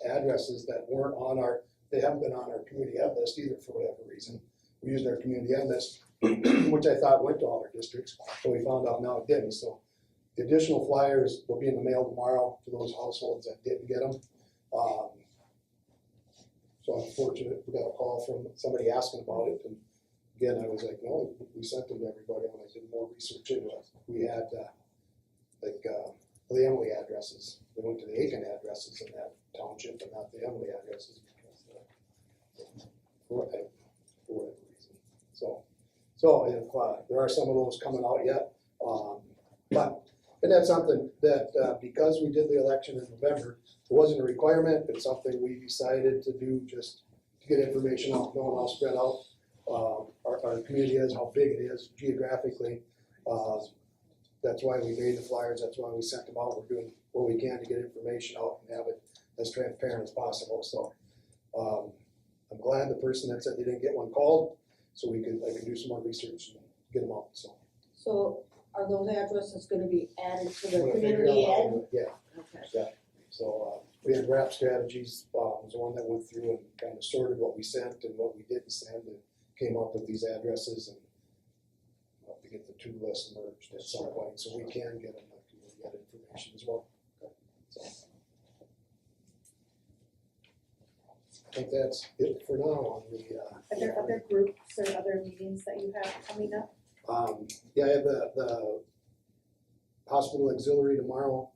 addresses that weren't on our, they haven't been on our community ed list either for whatever reason. We used our community ed list, which I thought went to all our districts, but we found out now it didn't. So the additional flyers will be in the mail tomorrow to those households that didn't get them. So I'm fortunate, we got a call from somebody asking about it, and again, I was like, no, we sent them to everybody. When I did more research into it, we had the Emily addresses. They went to the Aiken addresses in that township, but not the Emily addresses because for whatever reason. So if there are some of those coming out yet, but that's something that because we did the election in November, it wasn't a requirement. It's something we decided to do just to get information out, knowing how spread out our community is, how big it is geographically. That's why we made the flyers. That's why we sent them out. We're doing what we can to get information out and have it as transparent as possible. So I'm glad the person that said they didn't get one called, so I could do some more research and get them out. So Are those addresses gonna be added to the I'm gonna figure community out how to ed? do it. Yeah. Okay. So we had Rap Strategies, was the one that went through and kind of sorted what we sent and what we didn't send and came up with these addresses, and we'll have to get the two lists merged at some point so we can get them that information as well. So I think that's it for now on the Are there other groups or other meetings that you have coming up? yeah, I have the hospital auxiliary tomorrow.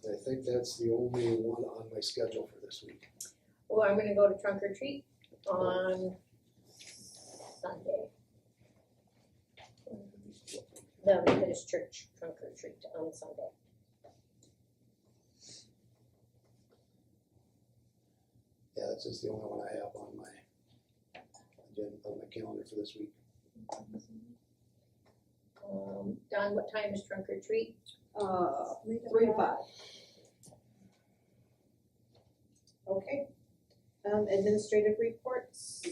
I think that's the only one on my schedule for this week. Well, I'm gonna go to trunk or treat on Sunday. The Methodist Church trunk or treat on Sunday. Yeah, that's just the only one I have on my agenda, on my calendar for this week. Don, what time is trunk or treat? 3 to 5. Okay. Administrative reports,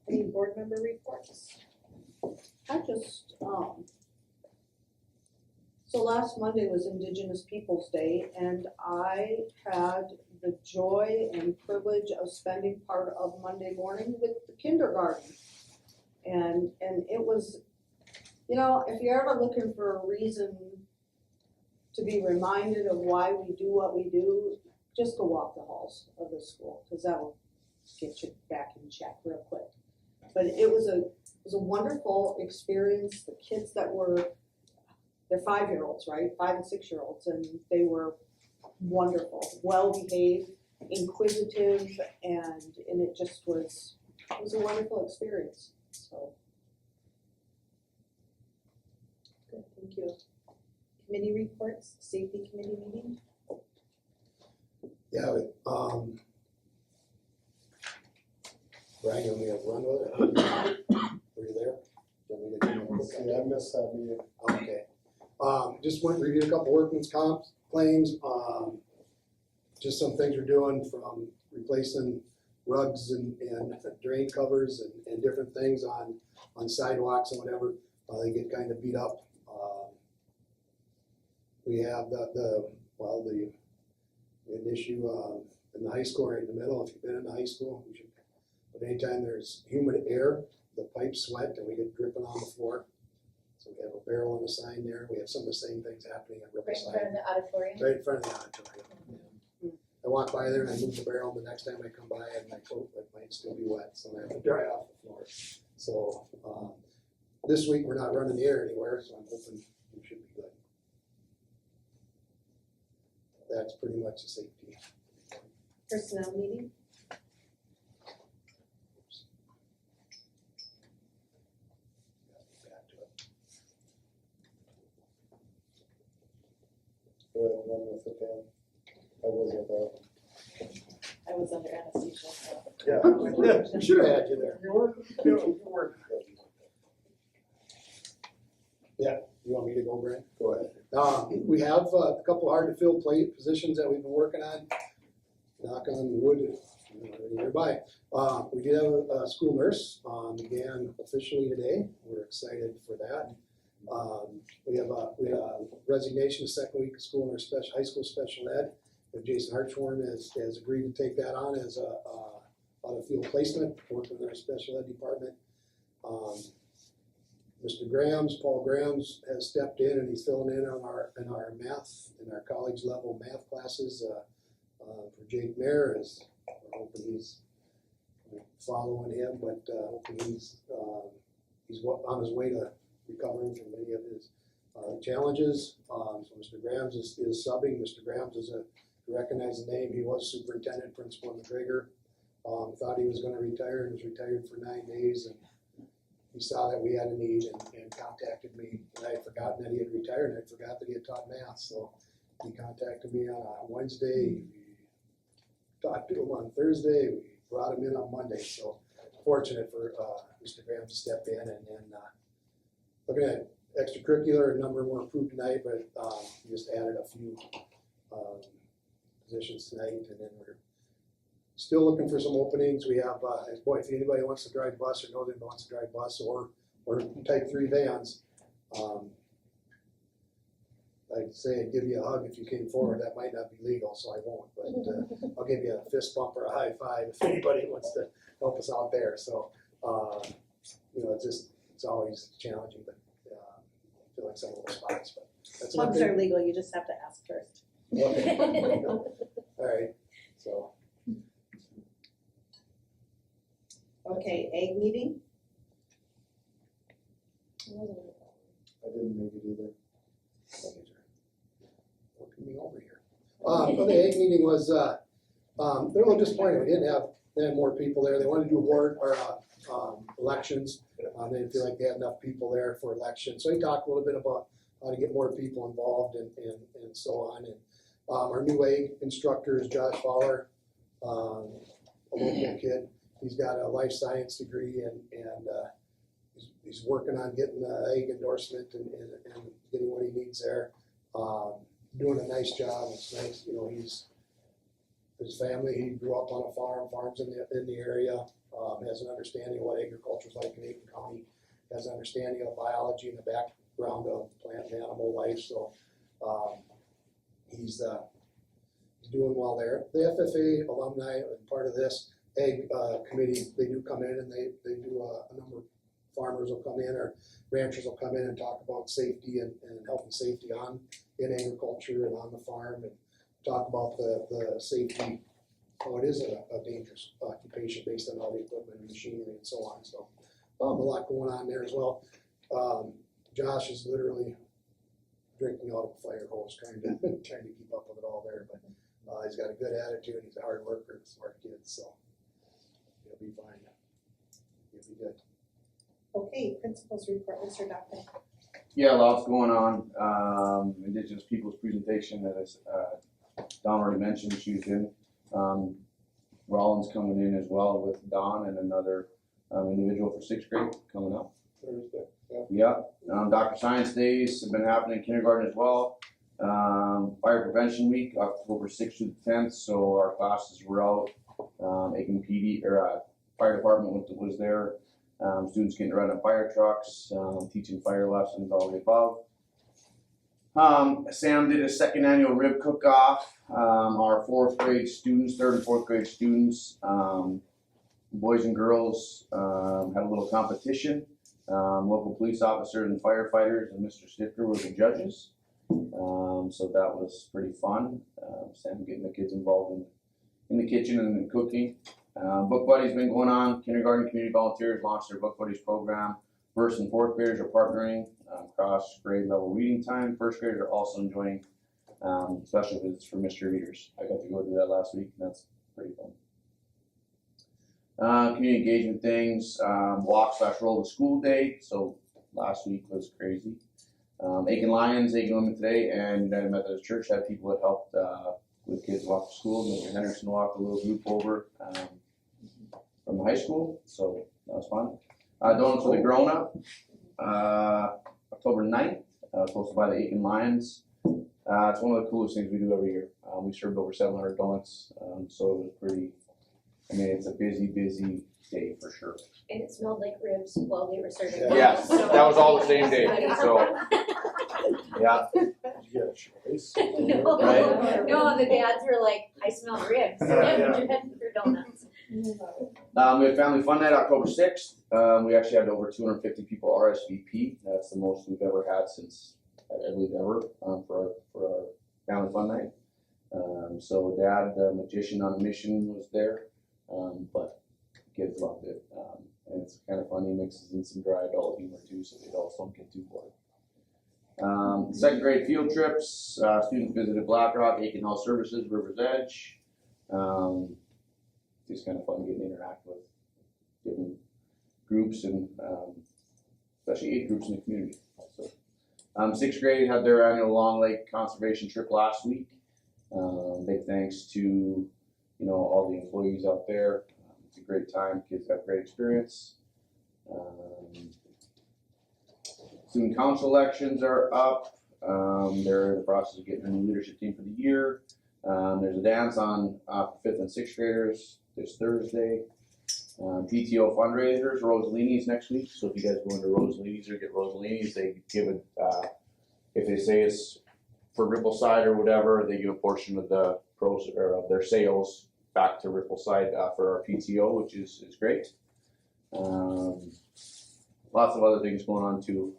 any board member reports? I just, so last Monday was Indigenous Peoples' Day, and I had the joy and privilege of spending part of Monday morning with the kindergarten. And it was, if you're ever looking for a reason to be reminded of why we do what we do, just go walk the halls of the school, because that will get you back in check real quick. But it was a wonderful experience. The kids that they're 5-year-olds, right? 5 and 6-year-olds, and they were wonderful, well-behaved, inquisitive, and it just was a wonderful experience. So Thank you. Committee reports, safety committee meeting? Yeah, Brian, you want me to run with it? Were you there? Did we get you? Yeah, I missed that meeting. Okay. Just went and reviewed a couple workman's comp claims, just some things we're doing from replacing rugs and drain covers and different things on sidewalks and whatever. They get kind of beat up. We have the an issue in the high school right in the middle. If you've been in the high school, you should, but anytime there's humid air, the pipes sweat and we get dripping on the floor. So we have a barrel and a sign there. We have some of the same things happening at Right in Riverside. front of the auditorium. Right in front of the auditorium. I walk by there and I move the barrel, and the next time I come by, and my coat might still be wet, so I have to dry off the floor. So, this week we're not running the air anywhere, so I'm hoping we should be good. That's pretty much the safety. Personnel meeting? Back to it. Go ahead and run with it, Dan. I wasn't there. I was under anesthesia, so. Yeah, we should have had you there. You were. You want me to go, Brent? Go ahead. We have a couple hard to fill plate positions that we've been working on. Knock on wood, nearby. We did have a school nurse, began officially today. We're excited for that. We have a resignation the second week of school in our high school special ed. And Jason Hartshorn has agreed to take that on as a out of field placement, working in our special ed department. Mr. Paul Grams has stepped in and he's filling in on our math, in our college level math classes for Jake Mayer. We're hoping he's following him, but hoping he's on his way to recovering from many of his challenges. So Mr. Grams is subbing. Mr. Grams is to recognize the name. He was superintendent principal in McGregor. Thought he was going to retire and was retired for 9 days, and he saw that we had a need and contacted me. And I had forgotten that he had retired, and I forgot that he had taught math. So he contacted me on a Wednesday. We talked to him on Thursday. We brought him in on Monday. So fortunate for Mr. Graham to step in and looking at extracurricular, a number more approved tonight, but we just added a few positions tonight, and then we're still looking for some openings. We have, if anybody wants to drive bus or knows anybody wants to drive bus or type 3 vans, I'd say I'd give you a hug if you came forward. That might not be legal, so I won't, but I'll give you a fist bump or a high five if anybody wants to help us out there. So, it's always challenging, but I feel like some of those spots, but that's one Hugs are thing. legal, you just have to ask first. Okay. All right, so. Okay, egg meeting? I didn't make it either. Working me over here. The egg meeting was, they're a little disappointed. They had more people there. They wanted to do elections. They didn't feel like they had enough people there for elections. So he talked a little bit about how to get more people involved and so on. And our new egg instructor is Josh Fowler, a local kid. He's got a life science degree and he's working on getting the egg endorsement and getting what he needs there. Doing a nice job. It's nice, his family, he grew up on a farms in the area, has an understanding of what agriculture is like in Aiken County, has an understanding of biology and the background of plant and animal life. So he's doing well there. The FFA alumni and part of this egg committee, they do come in and they do a number of farmers will come in or ranchers will come in and talk about safety and health and safety in agriculture and on the farm, and talk about the safety. It is a dangerous occupation based on all the equipment and machinery and so on. So a lot going on there as well. Josh is literally drinking out of a fire hose, trying to keep up with it all there. But he's got a good attitude. He's a hard worker, smart kid. So he'll be fine. He'll be good. Okay, principals report, Mr. Doctor. Yeah, lots going on. Indigenous Peoples presentation that Dawn already mentioned, she was in. Rollins coming in as well with Dawn and another individual for 6th grade coming up. Thursday, Yeah. Dr. Science Days have been happening in kindergarten as well. Fire Prevention Week, October 6th through the 10th, so our classes were out. Aiken PD, or Fire Department was there. Students getting to run on fire trucks, teaching fire lessons, all the above. Sam did a 2nd annual rib cook-off. Our 4th grade students, 3rd and 4th grade students, boys and girls, had a little competition. Local police officers and firefighters and Mr. Stifter were the judges. So that was pretty fun. Sam getting the kids involved in the kitchen and in cooking. Book Buddy's been going on. Kindergarten community volunteers launched their Book Buddies program. 1st and 4th graders are partnering across grade level reading time. 1st graders are also enjoying special visits for mystery readers. I got to go do that last week, and that's pretty fun. Community engagement things, walk/roll to school day. So last week was crazy. Aiken Lions, Aiken Women Today, and United Methodist Church had people that helped with kids walk to school. Mr. Henderson walked a little group over from the high school, so that was fun. Donuts for the grown-up, October 9th, supposed to buy the Aiken Lions. It's one of the coolest things we do every year. We served over 700 donuts, so it was pretty, it's a busy day for sure. And it smelled like ribs while we were serving. Yes, So- that was all the same day, so, yeah. You get a choice. No, Right. no, the dads were like, I smell ribs, Yeah. put your head in for donuts. We had Family Fun Night October 6th. We actually had over 250 people RSVP. That's the most we've ever had since, I believe, ever for our Family Fun Night. So Dad, the magician on a mission, was there, but kids loved it. And it's kind of funny, mixes in some dry adult humor too, so they also don't get too bored. 2nd grade field trips, students visited Black Rock, Aiken Health Services, River's Edge. Just kind of fun getting to interact with different groups and especially age groups in the community. So, 6th grade had their annual Long Lake Conservation trip last week. Big thanks to all the employees out there. It's a great time. Kids have great experience. Student council elections are up. They're in the process of getting a new leadership team for the year. There's a dance on 5th and 6th graders this Thursday. PTO fundraisers, Rosalini's next week. So if you guys go into Rosalini's or get Rosalini's, they give it, if they say it's for Rippleside or whatever, they give a portion of the pros or of their sales back to Rippleside for our PTO, which is great. Lots of other things going on too.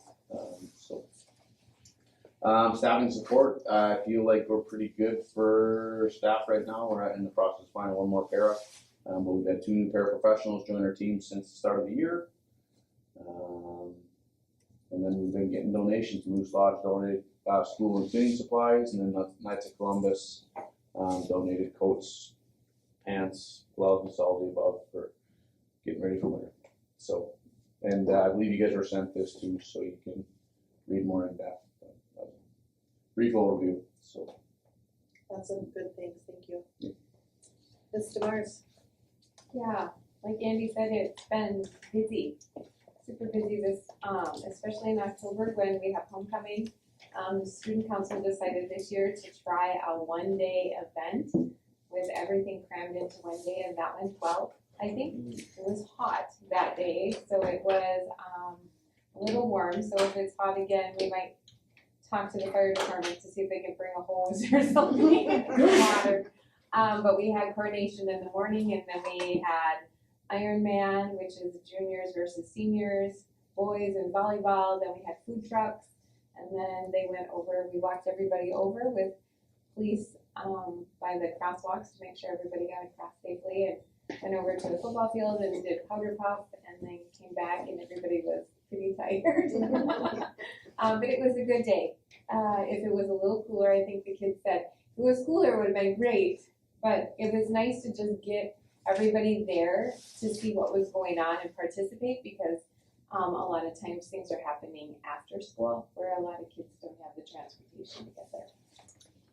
Staffing support, I feel like we're pretty good for staff right now. We're in the process of finding one more para. But we've had 2 new paraprofessionals join our team since the start of the year. And then we've been getting donations. Moose Lodge donated school and cleaning supplies, and then Knights of Columbus donated coats, pants, gloves, all the above for getting ready for winter. So, and I believe you guys were sent this too, so you can read more in depth. Brief overview. So. Lots of good things, thank you. Ms. DeMars. Yeah, like Andy said, it's been busy, super busy this, especially in October when we have homecoming. The student council decided this year to try a 1-day event with everything crammed into one day, and that went well. I think it was hot that day, so it was a little warm. So if it's hot again, we might talk to the fire department to see if they can bring a hose or something for water. But we had coordination in the morning, and then we had Ironman, which is juniors versus seniors, boys and volleyball. Then we had food trucks, and then they went over. We walked everybody over with police by the crosswalks to make sure everybody got across safely, and went over to the football field and did powder puff, and then came back, and everybody was pretty tired. But it was a good day. If it was a little cooler, I think the kids said if it was cooler, it would have been great. But it was nice to just get everybody there to see what was going on and participate, because A lot of times things are happening after school where a lot of kids don't have the transportation to get there.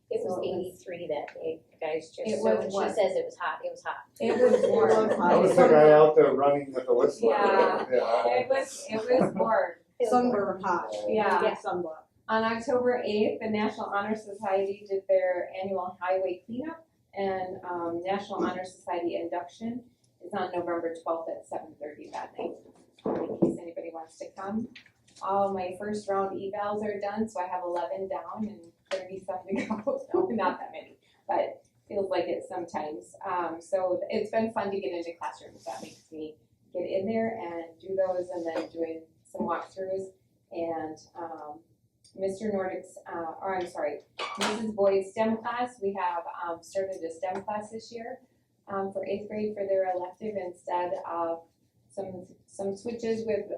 It was So it was- 83 that day, guys, just It so, was and warm. she says it was hot, it was hot. It was warm. I was the guy out there running with the whistle. Yeah. Yeah. It was warm. Sunburn hot. Yeah. Sunblock. On October 8th, the National Honor Society did their annual highway cleanup, and National Honor Society induction is on November 12th at 7:30 that night, in case anybody wants to come. All my first round evals are done, so I have 11 down and 30 some to go. No, not that many, but feels like it sometimes. So it's been fun to get into classrooms. That makes me get in there and do those, and then doing some walkthroughs. And Mr. Nordick's, Mrs. Boyd's STEM class, we have started a STEM class this year for 8th grade for their elective instead of some switches with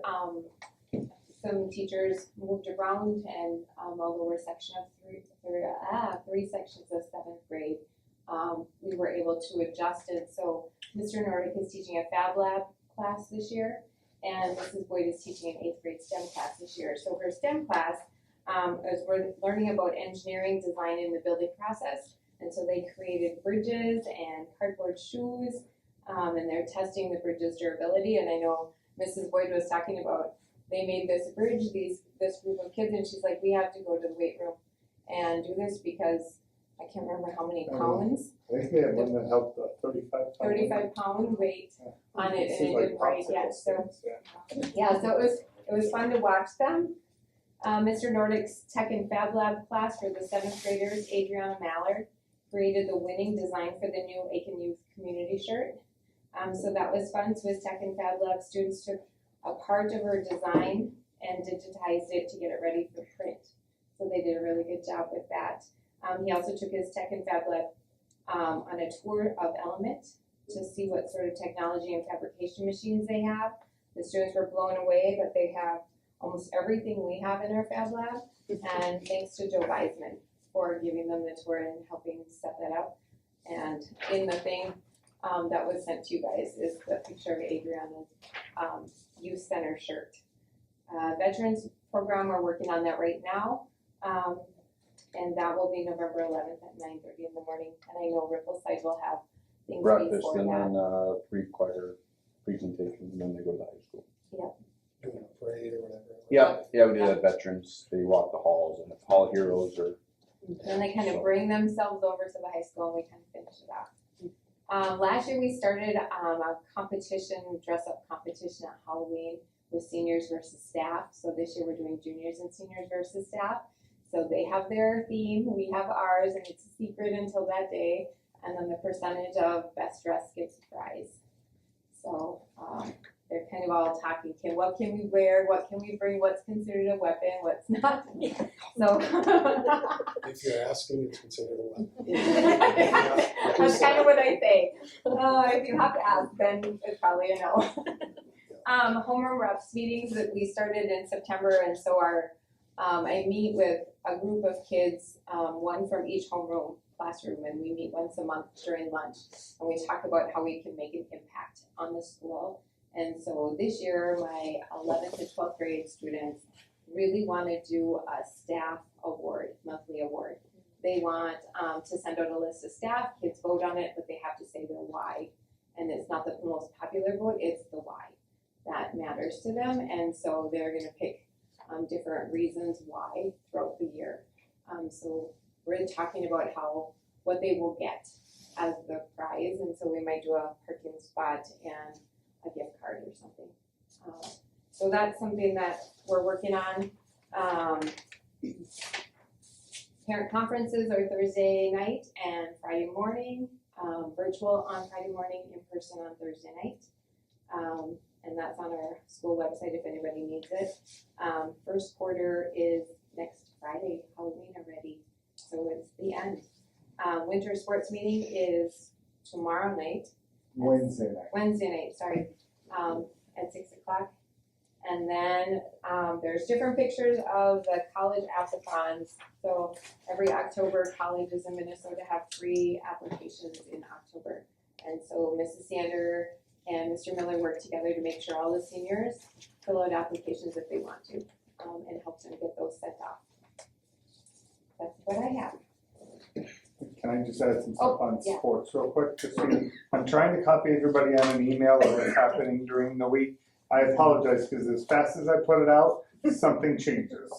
some teachers moved around, and a lower section of three sections of 7th grade. We were able to adjust it. So Mr. Nordick is teaching a Fab Lab class this year, and Mrs. Boyd is teaching an 8th grade STEM class this year. So her STEM class, as we're learning about engineering design in the building process, and so they created bridges and cardboard shoes, and they're testing the bridge's durability. And I know Mrs. Boyd was talking about they made this bridge, this group of kids, and she's like, we have to go to the weight room and do this because I can't remember how many pounds, I think they had one that helped 35 pound weight on it, and Seems it like didn't break yet. popsicle So sticks, yeah, so it was fun to watch them. Mr. Nordick's Tech and Fab Lab class for the 7th graders, Adriana Mallard, created the winning design for the new Aiken Youth Community shirt. So that was fun. So his Tech and Fab Lab students took a part of her design and digitized it to get it ready for print. So they did a really good job with that. He also took his Tech and Fab Lab on a tour of Element to see what sort of technology and fabrication machines they have. The students were blown away that they have almost everything we have in our Fab Lab, and thanks to Joe Weisman for giving them the tour and helping set that up. And in the thing that was sent to you guys is the picture of Adriana's Youth Center shirt. Veterans program, we're working on that right now. And that will be November 11th at 9:30 in the morning. And I know Rippleside will have things Breakfast before and that. then pre-choir presentation, and then they go to the high school. Doing a parade or whatever. Yeah, we did at Veterans. They walk the halls, and the hall heroes are. And they kind of bring themselves over to the high school, and we kind of finish it off. Last year we started a competition, dress-up competition at Halloween with seniors versus staff. So this year we're doing juniors and seniors versus staff. So they have their theme, we have ours, and it's a secret until that day. And then the percentage of best dress gets a prize. So they're kind of all talking, what can we wear, what can we bring, what's considered a weapon, what's not. So If you're asking, it's considered a weapon. that's kind of what I say. If you have to ask, then it's probably a no. Homeroom reps meetings that we started in September, and so I meet with a group of kids, one from each homeroom classroom, and we meet once a month during lunch, and we talk about how we can make an impact on the school. And so this year, my 11th to 12th grade students really want to do a staff award, monthly award. They want to send out a list of staff, kids vote on it, but they have to say their why. And it's not the most popular vote, it's the why that matters to them. And so they're going to pick different reasons why throughout the year. So we're talking about what they will get as the prize. And so we might do a parking spot and a gift card or something. So that's something that we're working on. Parent conferences are Thursday night and Friday morning, virtual on Friday morning, in person on Thursday night. And that's on our school website if anybody needs it. First quarter is next Friday, Halloween already, so it's the end. Winter sports meeting is tomorrow night. Wednesday night, sorry, at 6 o'clock. And then there's different pictures of the college applications. So every October, colleges in Minnesota have free applications in October. And so Mrs. Sander and Mr. Miller worked together to make sure all the seniors fill out applications if they want to, and help them get those sent off. That's what I have. Can I just add some stuff on yeah. sports real quick? Just so I'm trying to copy everybody on an email of what's happening during the week. I apologize because as fast as I put it out, something changes.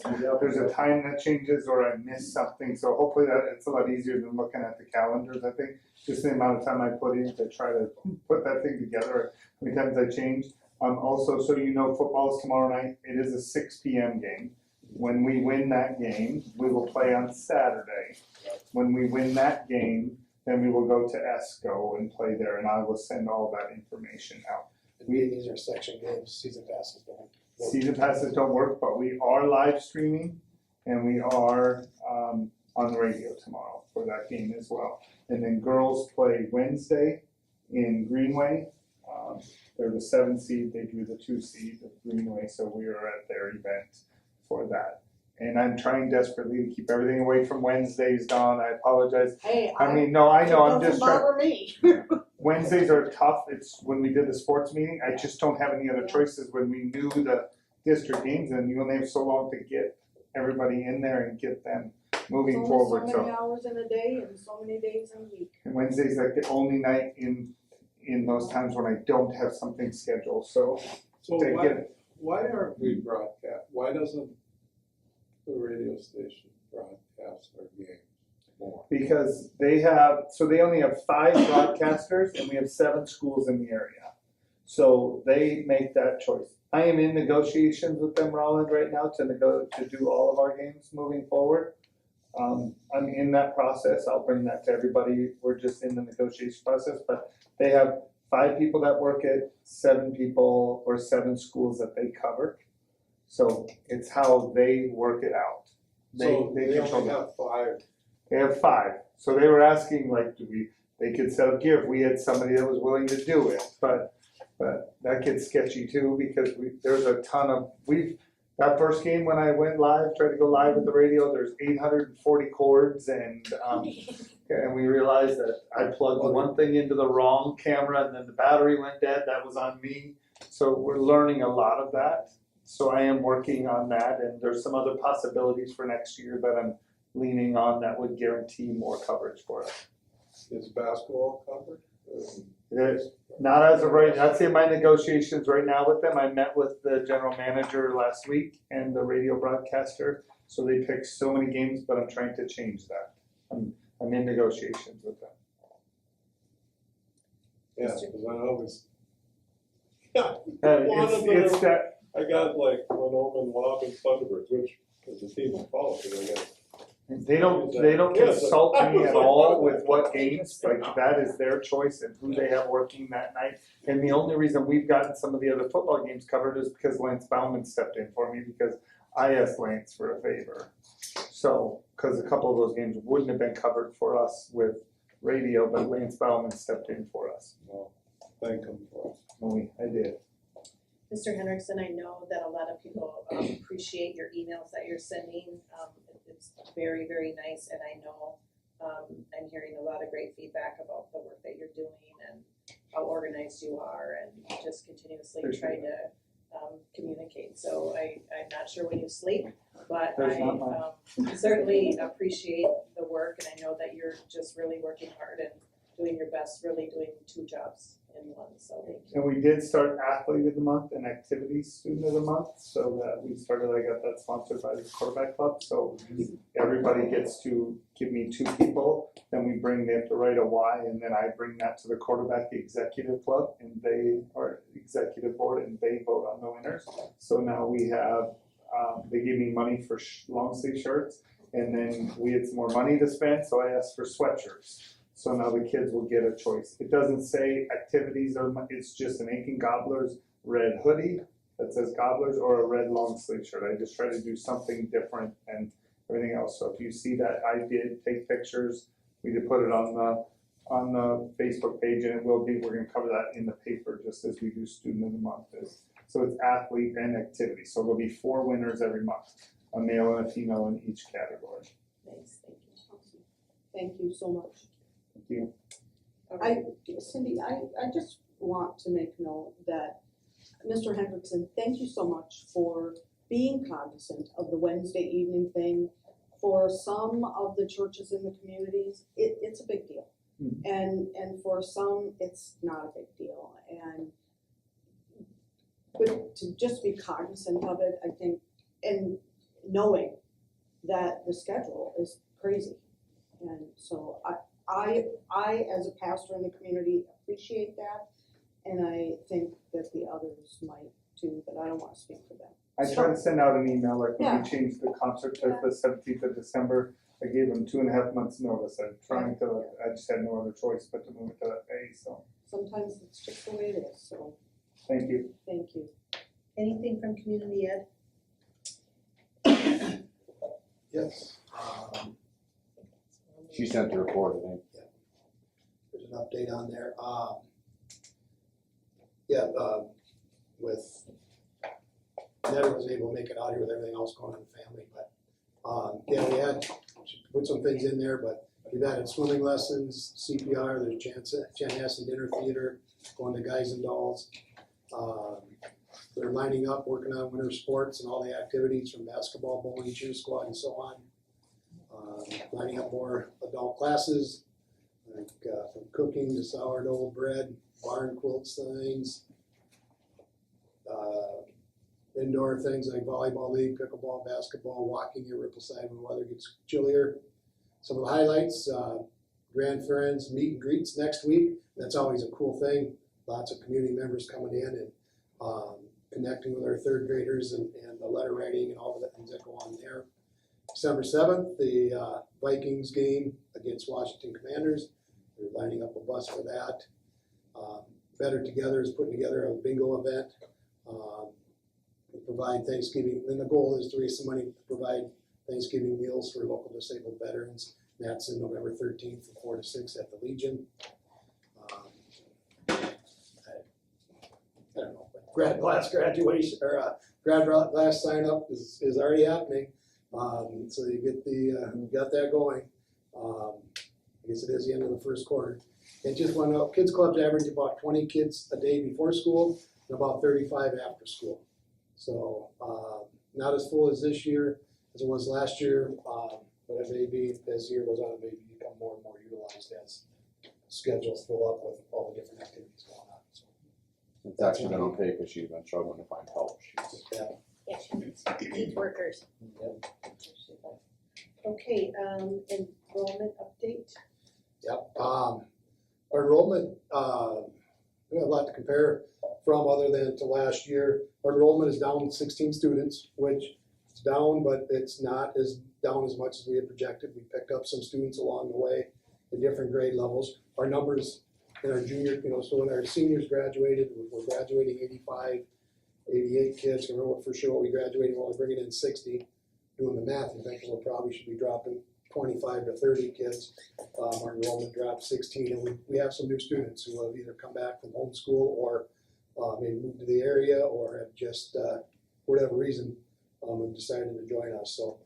There's a time that changes or I miss something, so hopefully that it's a lot easier than looking at the calendars, I think. Just the amount of time I put in to try to put that thing together, how many times I changed. Also, so you know, football is tomorrow night. It is a 6 p.m. game. When we win that game, we will play on Saturday. When we win that game, then we will go to ESCO and play there, and I will send all that information out. These are section games, season passes don't. Season passes don't work, but we are live streaming, and we are on the radio tomorrow for that game as well. And then girls play Wednesday in Greenway. They're the 7 seed, they drew the 2 seed of Greenway, so we are at their event for that. And I'm trying desperately to keep everything away from Wednesdays, Dawn. I apologize. Hey, I mean, no, I know, I'm it just doesn't trying. bother me. Wednesdays are tough. It's when we did the sports meeting. I just don't have any other choices when we knew the district games, and you only have so long to get everybody in there and get them moving forward. There's only so many hours in a day and so many days in a week. And Wednesday's like the only night in those times when I don't have something scheduled. So to get why aren't we broadcast? Why doesn't the radio station broadcast our games more? because they only have 5 broadcasters and we have 7 schools in the area. So they make that choice. I am in negotiations with them, Roland, right now to do all of our games moving forward. I'm in that process. I'll bring that to everybody. We're just in the negotiation process, but they have 5 people that work it, 7 people or 7 schools that they cover. So it's how they work it out. They control only that. have 5. They have 5. So they were asking, like, they could set up gear if we had somebody that was willing to do it. But that gets sketchy too because there's a ton of, that first game when I went live, tried to go live with the radio, there's 840 cords and we realized that I plugged the one thing into the wrong camera and then the battery went dead. That was on me. So we're learning a lot of that. So I am working on that, and there's some other possibilities for next year that I'm leaning on that would guarantee more coverage for us. Is basketball covered? It is. Not as of right, that's in my negotiations right now with them. I met with the general manager last week and the radio broadcaster. So they picked so many games, but I'm trying to change that. I'm in negotiations with them. Yeah, because I always. It's that. I got like Wyoming Lob and Thunderbirds, which is a team I follow, because I got. They don't consult me at all with what games, like that is their choice and who they have working that night. And the only reason we've gotten some of the other football games covered is because Lance Bauman stepped in for me because I asked Lance for a favor. So, because a couple of those games wouldn't have been covered for us with radio, but Lance Bauman stepped in for us. Well, thank him for us. I did. Mr. Hendrickson, I know that a lot of people appreciate your emails that you're sending. It's very, very nice, and I know I'm hearing a lot of great feedback about the work that you're doing and how organized you are and just continuously trying to communicate. So I'm not sure when you sleep, but I certainly appreciate the work, and I know that you're just really working hard and doing your best, really doing 2 jobs in one, so thank you. And we did start Athlete of the Month and Activities Student of the Month, so that we started, I got that sponsored by the Quarterback Club, so everybody gets to give me 2 people, then they have to write a why, and then I bring that to the Quarterback Executive Club, and they are executive board, and they vote on the winners. So now we have, they gave me money for long sleeve shirts, and then we had some more money to spend, so I asked for sweatshirts. So now the kids will get a choice. It doesn't say activities, it's just an Aiken Gobblers red hoodie that says Gobblers or a red long sleeve shirt. I just try to do something different than everything else. So if you see that, I did take pictures. We did put it on the Facebook page, and we're going to cover that in the paper just as we do Student of the Month. So it's athlete and activity. So there'll be 4 winners every month, a male and a female in each category. Thanks, thank you. Thank you so much. Thank you. Cindy, I just want to make note that, Mr. Hendrickson, thank you so much for being cognizant of the Wednesday evening thing. For some of the churches in the communities, it's a big deal. And for some, it's not a big deal. But to just be cognizant of it, I think, and knowing that the schedule is crazy. And so I as a pastor in the community appreciate that, and I think that the others might too, but I don't want to speak for them. I tried to send out an email, like when Yeah. we changed the concert to the 17th of December, I gave them 2.5 months notice. I just had no other choice but to move it to that day, so, Sometimes it's just the way it is, so thank you. thank you. Anything from community ed? Yes. She sent the report, I think. There's an update on there. With never was able to make it out here with everything else going on in the family, but we had put some things in there, but we've added swimming lessons, CPR, there's Chanhassen Dinner Theater, going to Guys and Dolls. They're lining up, working on winter sports and all the activities from basketball, bowling, cheer squad, and so on. Lining up more adult classes, like from cooking to sourdough bread, barn quilt signs, indoor things like volleyball league, pickleball, basketball, walking at Rippleside when the weather gets chillier. Some of the highlights, Grand Friends meet and greets next week. That's always a cool thing. Lots of community members coming in and connecting with our third graders and the letter writing and all of the things that go on there. December 7th, the Vikings game against Washington Commanders. They're lining up a bus for that. Better Together is putting together a bingo event. We provide Thanksgiving, and the goal is to raise some money to provide Thanksgiving meals for local disabled veterans. That's in November 13th from 4 to 6 at the Legion. I don't know, but grad class graduation or grad class sign up is already happening. So you get you got that going. I guess it is the end of the first quarter. And just want to know, kids clubs average about 20 kids a day before school and about 35 after school. So not as full as this year as it was last year, but it may be, as the year goes on, it may become more and more utilized as schedules fill up with all the different activities going on. So It's actually been okay because she's been struggling to find help. Yeah, she needs workers. Okay, enrollment update. Yep. Our enrollment, we have a lot to compare from other than to last year. Our enrollment is down 16 students, which is down, but it's not as down as much as we had projected. We picked up some students along the way in different grade levels. Our numbers in our junior, so when our seniors graduated, we're graduating 85, 88 kids. Remember for sure what we graduated, we're only bringing in 60. Doing the math, I'm thinking we probably should be dropping 25 to 30 kids. Our enrollment dropped 16, and we have some new students who have either come back from homeschool or maybe moved to the area or have just, for whatever reason, have decided to join us. So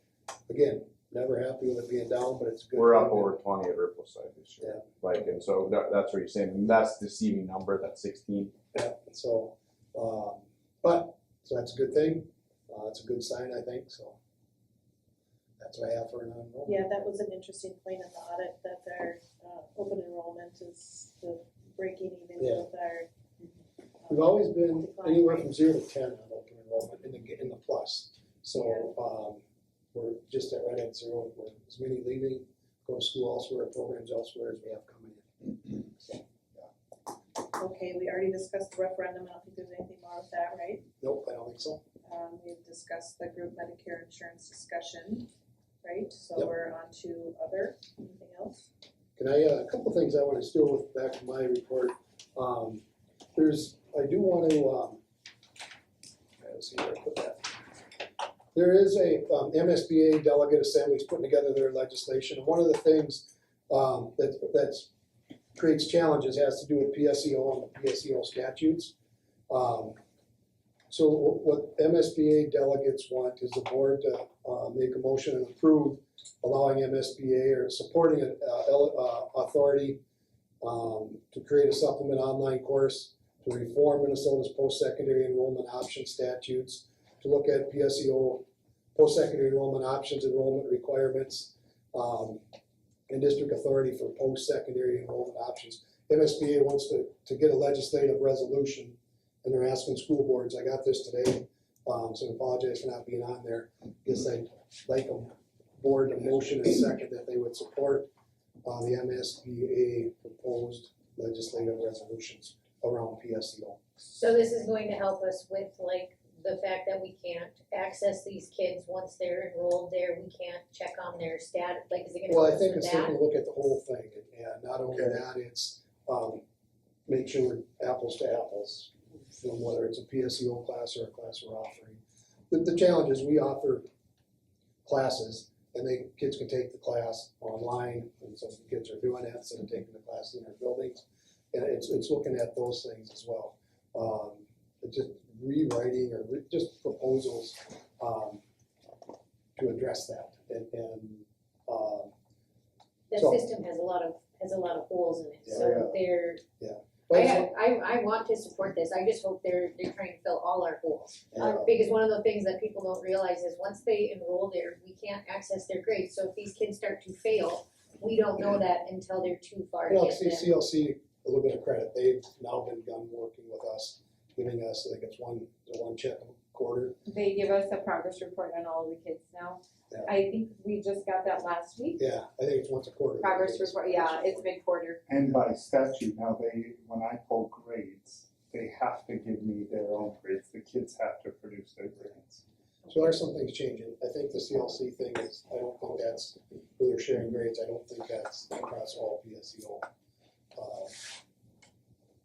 again, never happy with it being down, but it's good. We're up over 20 at Rippleside this year. Yeah. Like, and so that's what you're saying. And that's the deceiving number, that 16. Yeah, so, so that's a good thing. It's a good sign, I think, so. That's what I have for an enrollment. Yeah, that was an interesting point in the audit, that their open enrollment is the breaking even Yeah. with our. We've always been decline anywhere rate. from 0 to 10 on open enrollment in the plus. So we're just right at 0. We're as many leaving, go to school elsewhere, programs elsewhere as we have coming in. So, Okay, we already discussed the referendum, I don't think there's anything more with that, right? nope, I don't think so. We've discussed the group Medicare insurance discussion, right? So Yep. we're on to other, anything else? Can I, a couple things I want to steal with back to my report. I do want to, let's see where I put that. There is a MSBA delegate assembly putting together their legislation. And one of the things that's creates challenges has to do with PSEO and the PSEO statutes. So what MSBA delegates want is the board to make a motion and approve allowing MSBA or supporting an authority to create a supplement online course to reform Minnesota's post-secondary enrollment option statutes, to look at PSEO, post-secondary enrollment options, enrollment requirements, and district authority for post-secondary enrollment options. MSBA wants to get a legislative resolution, and they're asking school boards, I got this today, so I apologize for not being on there. Guess I'd like a board a motion and second that they would support the MSBA proposed legislative resolutions around PSEO. So this is going to help us with like the fact that we can't access these kids once they're enrolled there, we can't check on their status, like is it gonna Well, help I us think with it's that? taking a look at the whole thing, and not only that, it's, make sure we're apples to apples, from whether it's a PSEO class or a class we're offering. The challenge is we offer classes, and kids can take the class online, and some kids are doing that instead of taking the class in their buildings. And it's looking at those things as well. Just rewriting or just proposals, to address that, The so- system has a lot of holes in it, Yeah. so they're, but it's- I want to support this, I just hope they're trying to fill all our holes. Yeah. Because one of the things that people don't realize is once they enroll there, we can't access their grades, so if these kids start to fail, we don't know that until they're too far to Well, get see, them. CLC, a little bit of credit, they've now begun working with us, giving us, I think it's one check a quarter. They give us a progress report on all the kids now. Yeah. I think we just got that last week. Yeah, I think it's once a quarter. Progress report, yeah, it's mid-quarter. And by statute, now when I pull grades, they have to give me their own grades, the kids have to produce their grades. So there are some things changing. I think the CLC thing is, I don't think that's, where they're sharing grades, I don't think that's across all PSEO,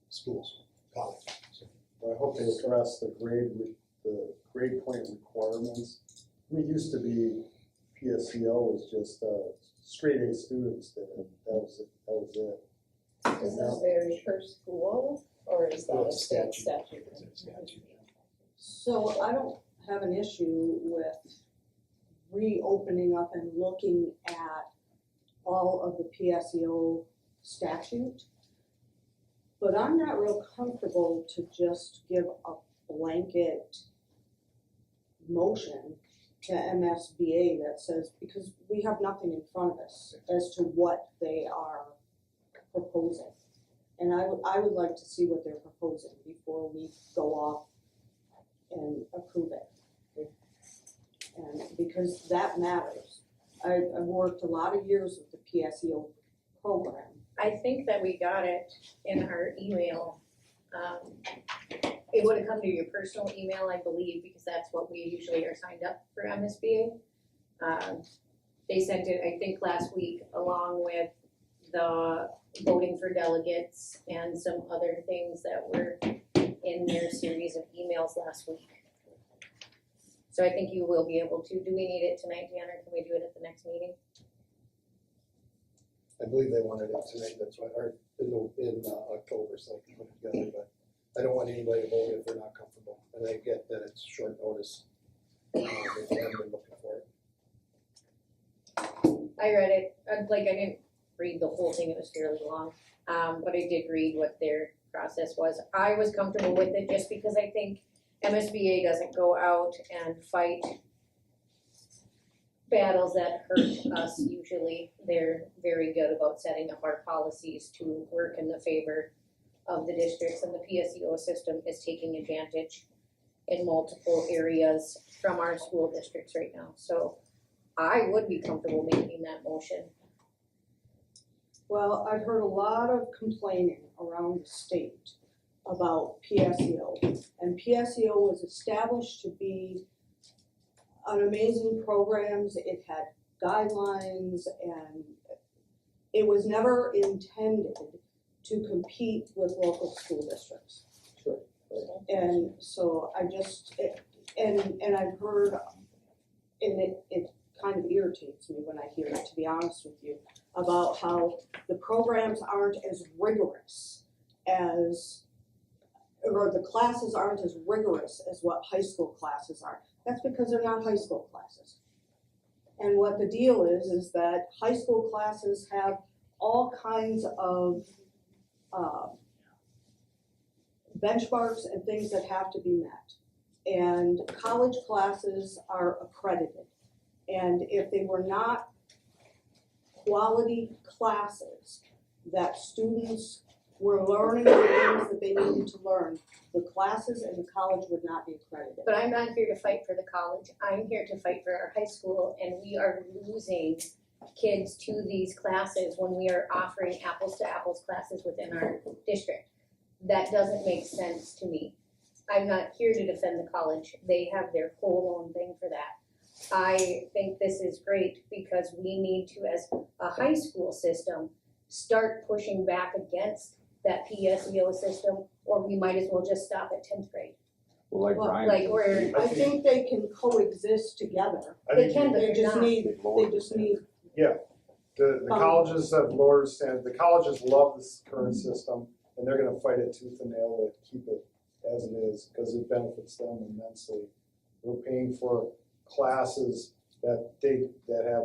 schools, colleges. So, I hope they address the grade point requirements. We used to be, PSEO was just, straight A students did it, that was it. Is that very per school, or is that Well, a it's state statute. statute? It's a statute. So I don't have an issue with reopening up and looking at all of the PSEO statute. But I'm not real comfortable to just give a blanket motion to MSBA that says, because we have nothing in front of us as to what they are proposing. And I would like to see what they're proposing before we go off and approve it. And because that matters. I've worked a lot of years with the PSEO program. I think that we got it in our email. It would have come to your personal email, I believe, because that's what we usually are signed up for MSBA. They sent it, I think, last week along with the voting for delegates and some other things that were in their series of emails last week. So I think you will be able to. Do we need it tonight, Dan, or can we do it at the next meeting? I believe they wanted it tonight, that's why, or in October, so I can put it together, but I don't want anybody to vote if they're not comfortable, and I get that it's short notice. If they haven't been looking for it. I read it, I didn't read the whole thing, it was fairly long, but I did read what their process was. I was comfortable with it just because I think MSBA doesn't go out and fight battles that hurt us usually. They're very good about setting up our policies to work in the favor of the districts, and the PSEO system is taking advantage in multiple areas from our school districts right now. So I would be comfortable making that motion. Well, I've heard a lot of complaining around the state about PSEO. And PSEO was established to be an amazing programs. It had guidelines, and it was never intended to compete with local school districts. Sure. And so I just, and I've heard, and it kind of irritates me when I hear it, to be honest with you, about how the programs aren't as rigorous as, or the classes aren't as rigorous as what high school classes are. That's because they're not high school classes. And what the deal is that high school classes have all kinds of benchmarks and things that have to be met. And college classes are accredited. And if they were not quality classes that students were learning the things that they needed to learn, the classes in the college would not be accredited. But I'm not here to fight for the college, I'm here to fight for our high school, and we are losing kids to these classes when we are offering apples to apples classes within our district. That doesn't make sense to me. I'm not here to defend the college, they have their whole own thing for that. I think this is great because we need to, as a high school system, start pushing back against that PSEO system, or we might as well just stop at 10th grade. Well, like Well, Brian. Like we're, I think they can coexist together. I they think can, but They they're just not. need, they just need, The colleges have lower standards, the colleges love this current system, and they're gonna fight it tooth and nail to keep it as it is, because it benefits them immensely. We're paying for classes that have,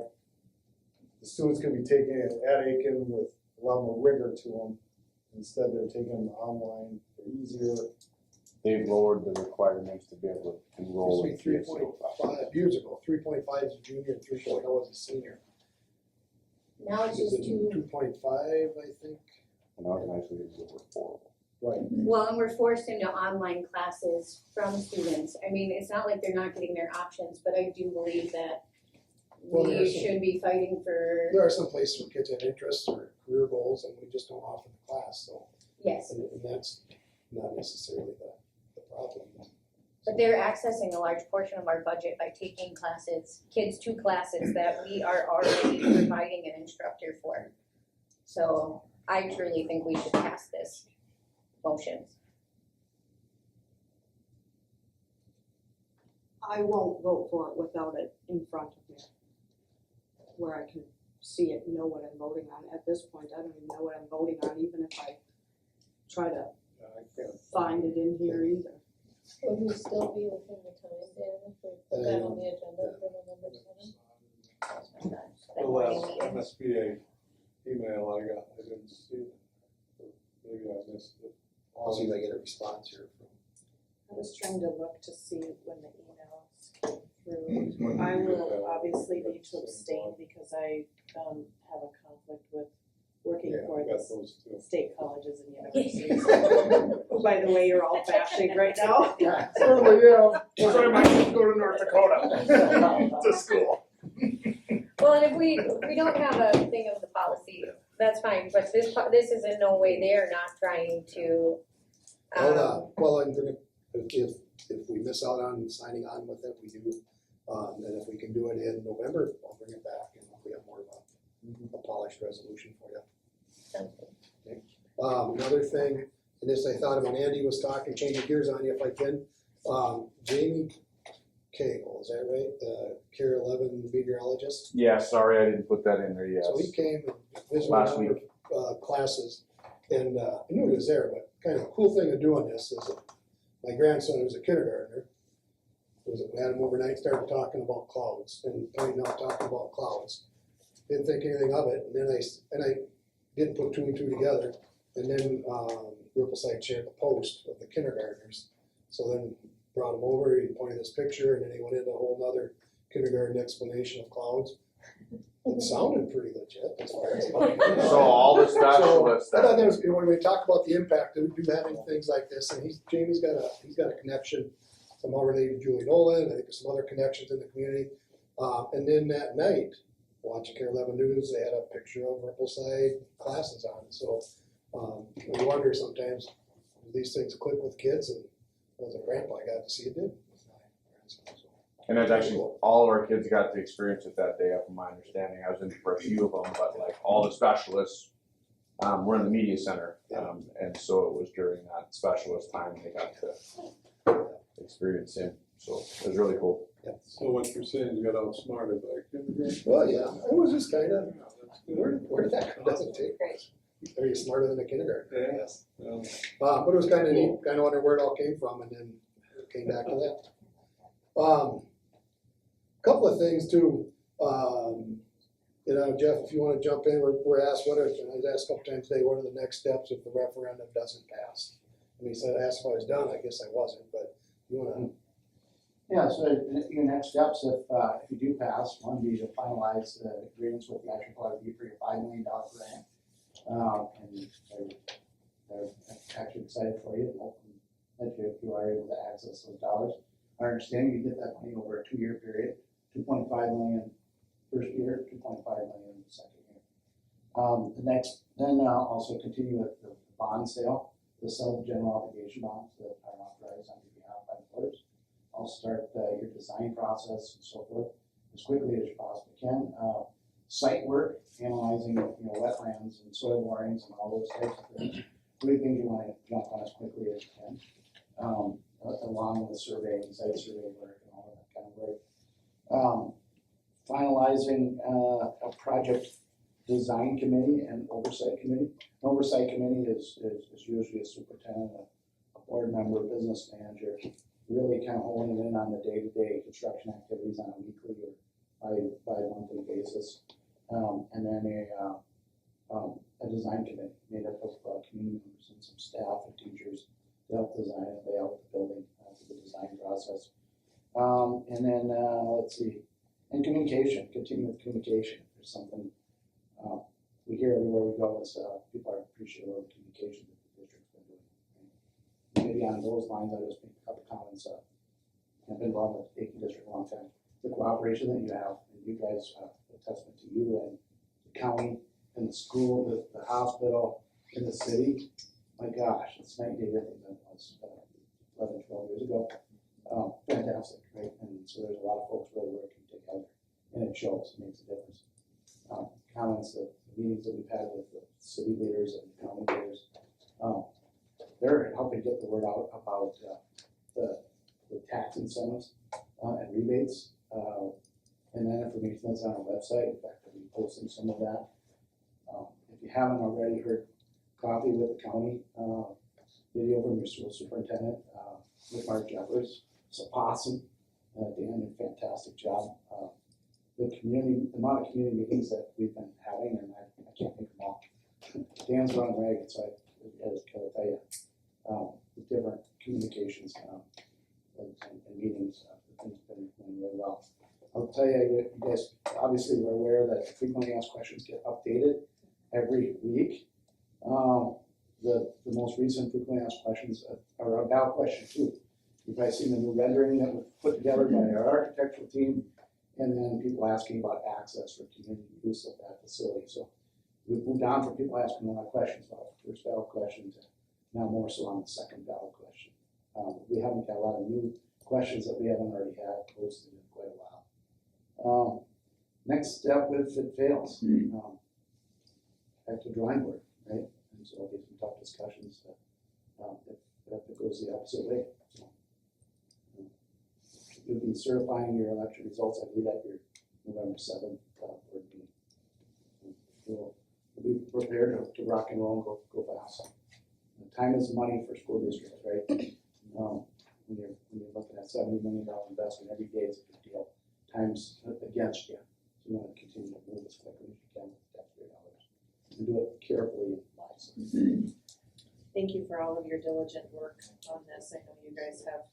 the students can be taking it at Aiken with a lot more rigor to them. Instead, they're taking them online, they're easier. They've lowered the requirements to be able to enroll in Used to be 3.5 years ago, 3.5 is a junior and 3.0 is a senior. Now it's just too, 2.5, I think. And organized leaders over 4. Right. well, and we're forced into online classes from students. I mean, it's not like they're not getting their options, but I do believe that Well, we there's- should be fighting for, There are some places where kids have interests or career goals and we just don't offer the class, so, yes, and that's not necessarily the problem. but they're accessing a large portion of our budget by taking classes, kids to classes that we are already providing an instructor for. So I truly think we should pass this motion. I won't vote for it without it in front of me, where I can see it and know what I'm voting on. At this point, I don't even know what I'm voting on, even if I try to I can't. find it in here either. Would we still be within the time, Dan, if we put that on the agenda for November 7th? The last MSBA email I got, I didn't see it. Maybe I missed it. I'll see if I get a response here from. I was trying to look to see when the emails came through. I will obviously need to abstain because I have a conflict with working Yeah, for I got the those two. state colleges and universities. By the way, you're all bashing right now. Certainly, yeah, that's why my kids go to North Dakota to school. Well, and if we don't have a thing of the policy, that's fine, but this is in no way, they are not trying to, Well, I'm gonna, if we miss out on signing on with it, we do. And if we can do it in November, I'll bring it back and we have more of a polished resolution for you. Another thing, and this I thought of when Andy was talking, changing gears on you if I can. Jamie Cagle, is that right? The Care 11 meteorologist? Yeah, sorry, I didn't put that in there yet. So he came and visited Last a number of classes, and I knew he was there, but kind of the cool thing of doing this is that my grandson, who's a kindergartner, we had him overnight, started talking about clouds and pointing out, talking about clouds. Didn't think anything of it, and then I didn't put two and two together, and then Rippleside shared the post of the kindergartners. So then brought him over, he pointed this picture, and then he went into a whole nother kindergarten explanation of clouds. It sounded pretty legit as far as. So all the specialists So, I thought that, that was, when we talk about the impact of having things like this, and Jamie's got a connection somehow related to Julie Nolan, I think there's some other connections in the community. And then that night, watching Care 11 News, they had a picture of Rippleside classes on it. So we wonder sometimes, do these things click with kids? And as a grandpa, I got to see it did with my grandson. So. and that's actually, all of our kids got to experience it that day, from my understanding. I was in for a few of them, but like all the specialists were in the media center. And so it was during that specialist time they got to experience him. So it was really cool. So what you're saying, you got outsmarted by kindergarten? Well, yeah, it was just kind of, Yeah, that's good. where did that come? Doesn't take. Are you smarter than a kindergarten? Yeah. Yes. Well, But it was kind of neat, kind of wondering where it all came from, and then it came back to that. Couple of things too. Jeff, if you want to jump in, we're asked and I was asked a couple times today, what are the next steps if the referendum doesn't pass? And he said, asked if I was done, I guess I wasn't, but you wanna, Yeah, so your next steps, if you do pass, one would be to finalize the agreements with the IRB for your $5 million grant. And they're actually excited for you and hoping that you are able to access those dollars. Our understanding, you get that money over a 2-year period, 2.5 million first year, 2.5 million the second year. Then also continue with the bond sale, the sale of general obligation bonds that are authorized on your behalf by the voters. I'll start your design process and so forth as quickly as you possibly can. Site work, analyzing wetlands and soil borings and all those types of things. Really things you want to jump on as quickly as you can, along with surveying, site survey work and all of that kind of work. Finalizing a project design committee and oversight committee. An oversight committee is usually a superintendent, a board member, a business manager, really kind of honing in on the day-to-day construction activities on a weekly or bi-monthly basis. And then a design committee made up of community members and some staff and teachers to help design and lay out the building through the design process. And then let's see, and communication, continue with communication. If there's something we hear everywhere we go is people are appreciative of the communication that the district's been doing. Maybe on those lines, I'll just make a couple comments. I've been involved with the Aiken District a long time. The cooperation that you have, and you guys, a testament to you and the county and the school, the hospital, and the city. My gosh, it's night and day different than it was 11, 12 years ago. Fantastic, right? And so there's a lot of folks really working together, and it shows, it makes a difference. Comments, the meetings that we've had with the city leaders and the county leaders, they're helping get the word out about the tax incentives and rebates, and that information that's on our website. In fact, we'll be posting some of that. If you haven't already heard coffee with the county, video from your school superintendent, with Mark Jeffers. So awesome. Dan did a fantastic job. The amount of community meetings that we've been having, and I can't think of them all. Dan's running ragged, so I just gotta tell you, the different communications and meetings, things have been going really well. I'll tell you, you guys obviously were aware that frequently asked questions get updated every week. The most recent frequently asked questions are about question 2. You've probably seen the new rendering that was put together by our architectural team, and then people asking about access for community use of that facility. So we've moved on from people asking a lot of questions about the first ballot question to now more so on the second ballot question. We haven't got a lot of new questions that we haven't already had posted in quite a while. Next step, if it fails, back to drawing board, right? And so I'll get some tough discussions if it goes the opposite way. So, you'll be certifying your election results, I believe, at your November 7th board meeting. We'll be prepared to rock and roll and go fast. Time is money for school districts, right? When you're looking at $70 million investment every day, it's a big deal. Time's against you. So you want to continue to move as quickly as you can with taxpayer dollars and do it carefully and wisely. Thank you for all of your diligent work on this. I know you guys have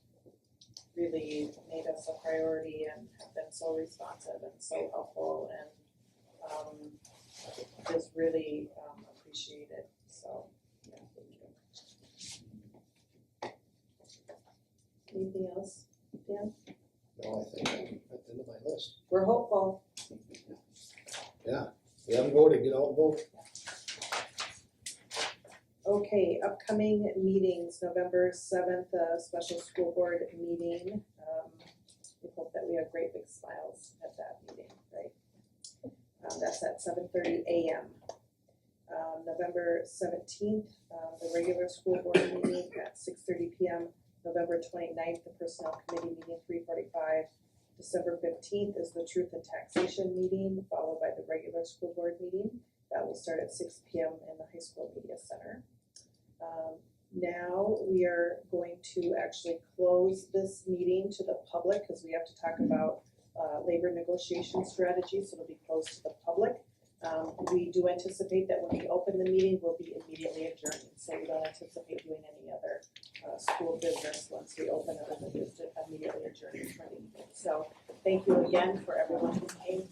really made us a priority and have been so responsive and so helpful, and just really appreciate it. So yeah, thank you. Anything else, Dan? no, I think I'm at the end of my list. We're hopeful. Yeah, we haven't voted, get out and vote. Okay, upcoming meetings, November 7th, special school board meeting. We hope that we have great big smiles at that meeting, right? That's at 7:30 a.m. November 17th, the regular school board meeting at 6:30 p.m. November 29th, the personnel committee meeting 3:45. December 15th is the truth and taxation meeting, followed by the regular school board meeting. That will start at 6 p.m. in the high school media center. Now we are going to actually close this meeting to the public because we have to talk about labor negotiation strategies, so it'll be closed to the public. We do anticipate that when we open the meeting, we'll be immediately adjourned, so we don't anticipate doing any other school business once we open it, and just immediately adjourn for the evening. So thank you again for everyone who came.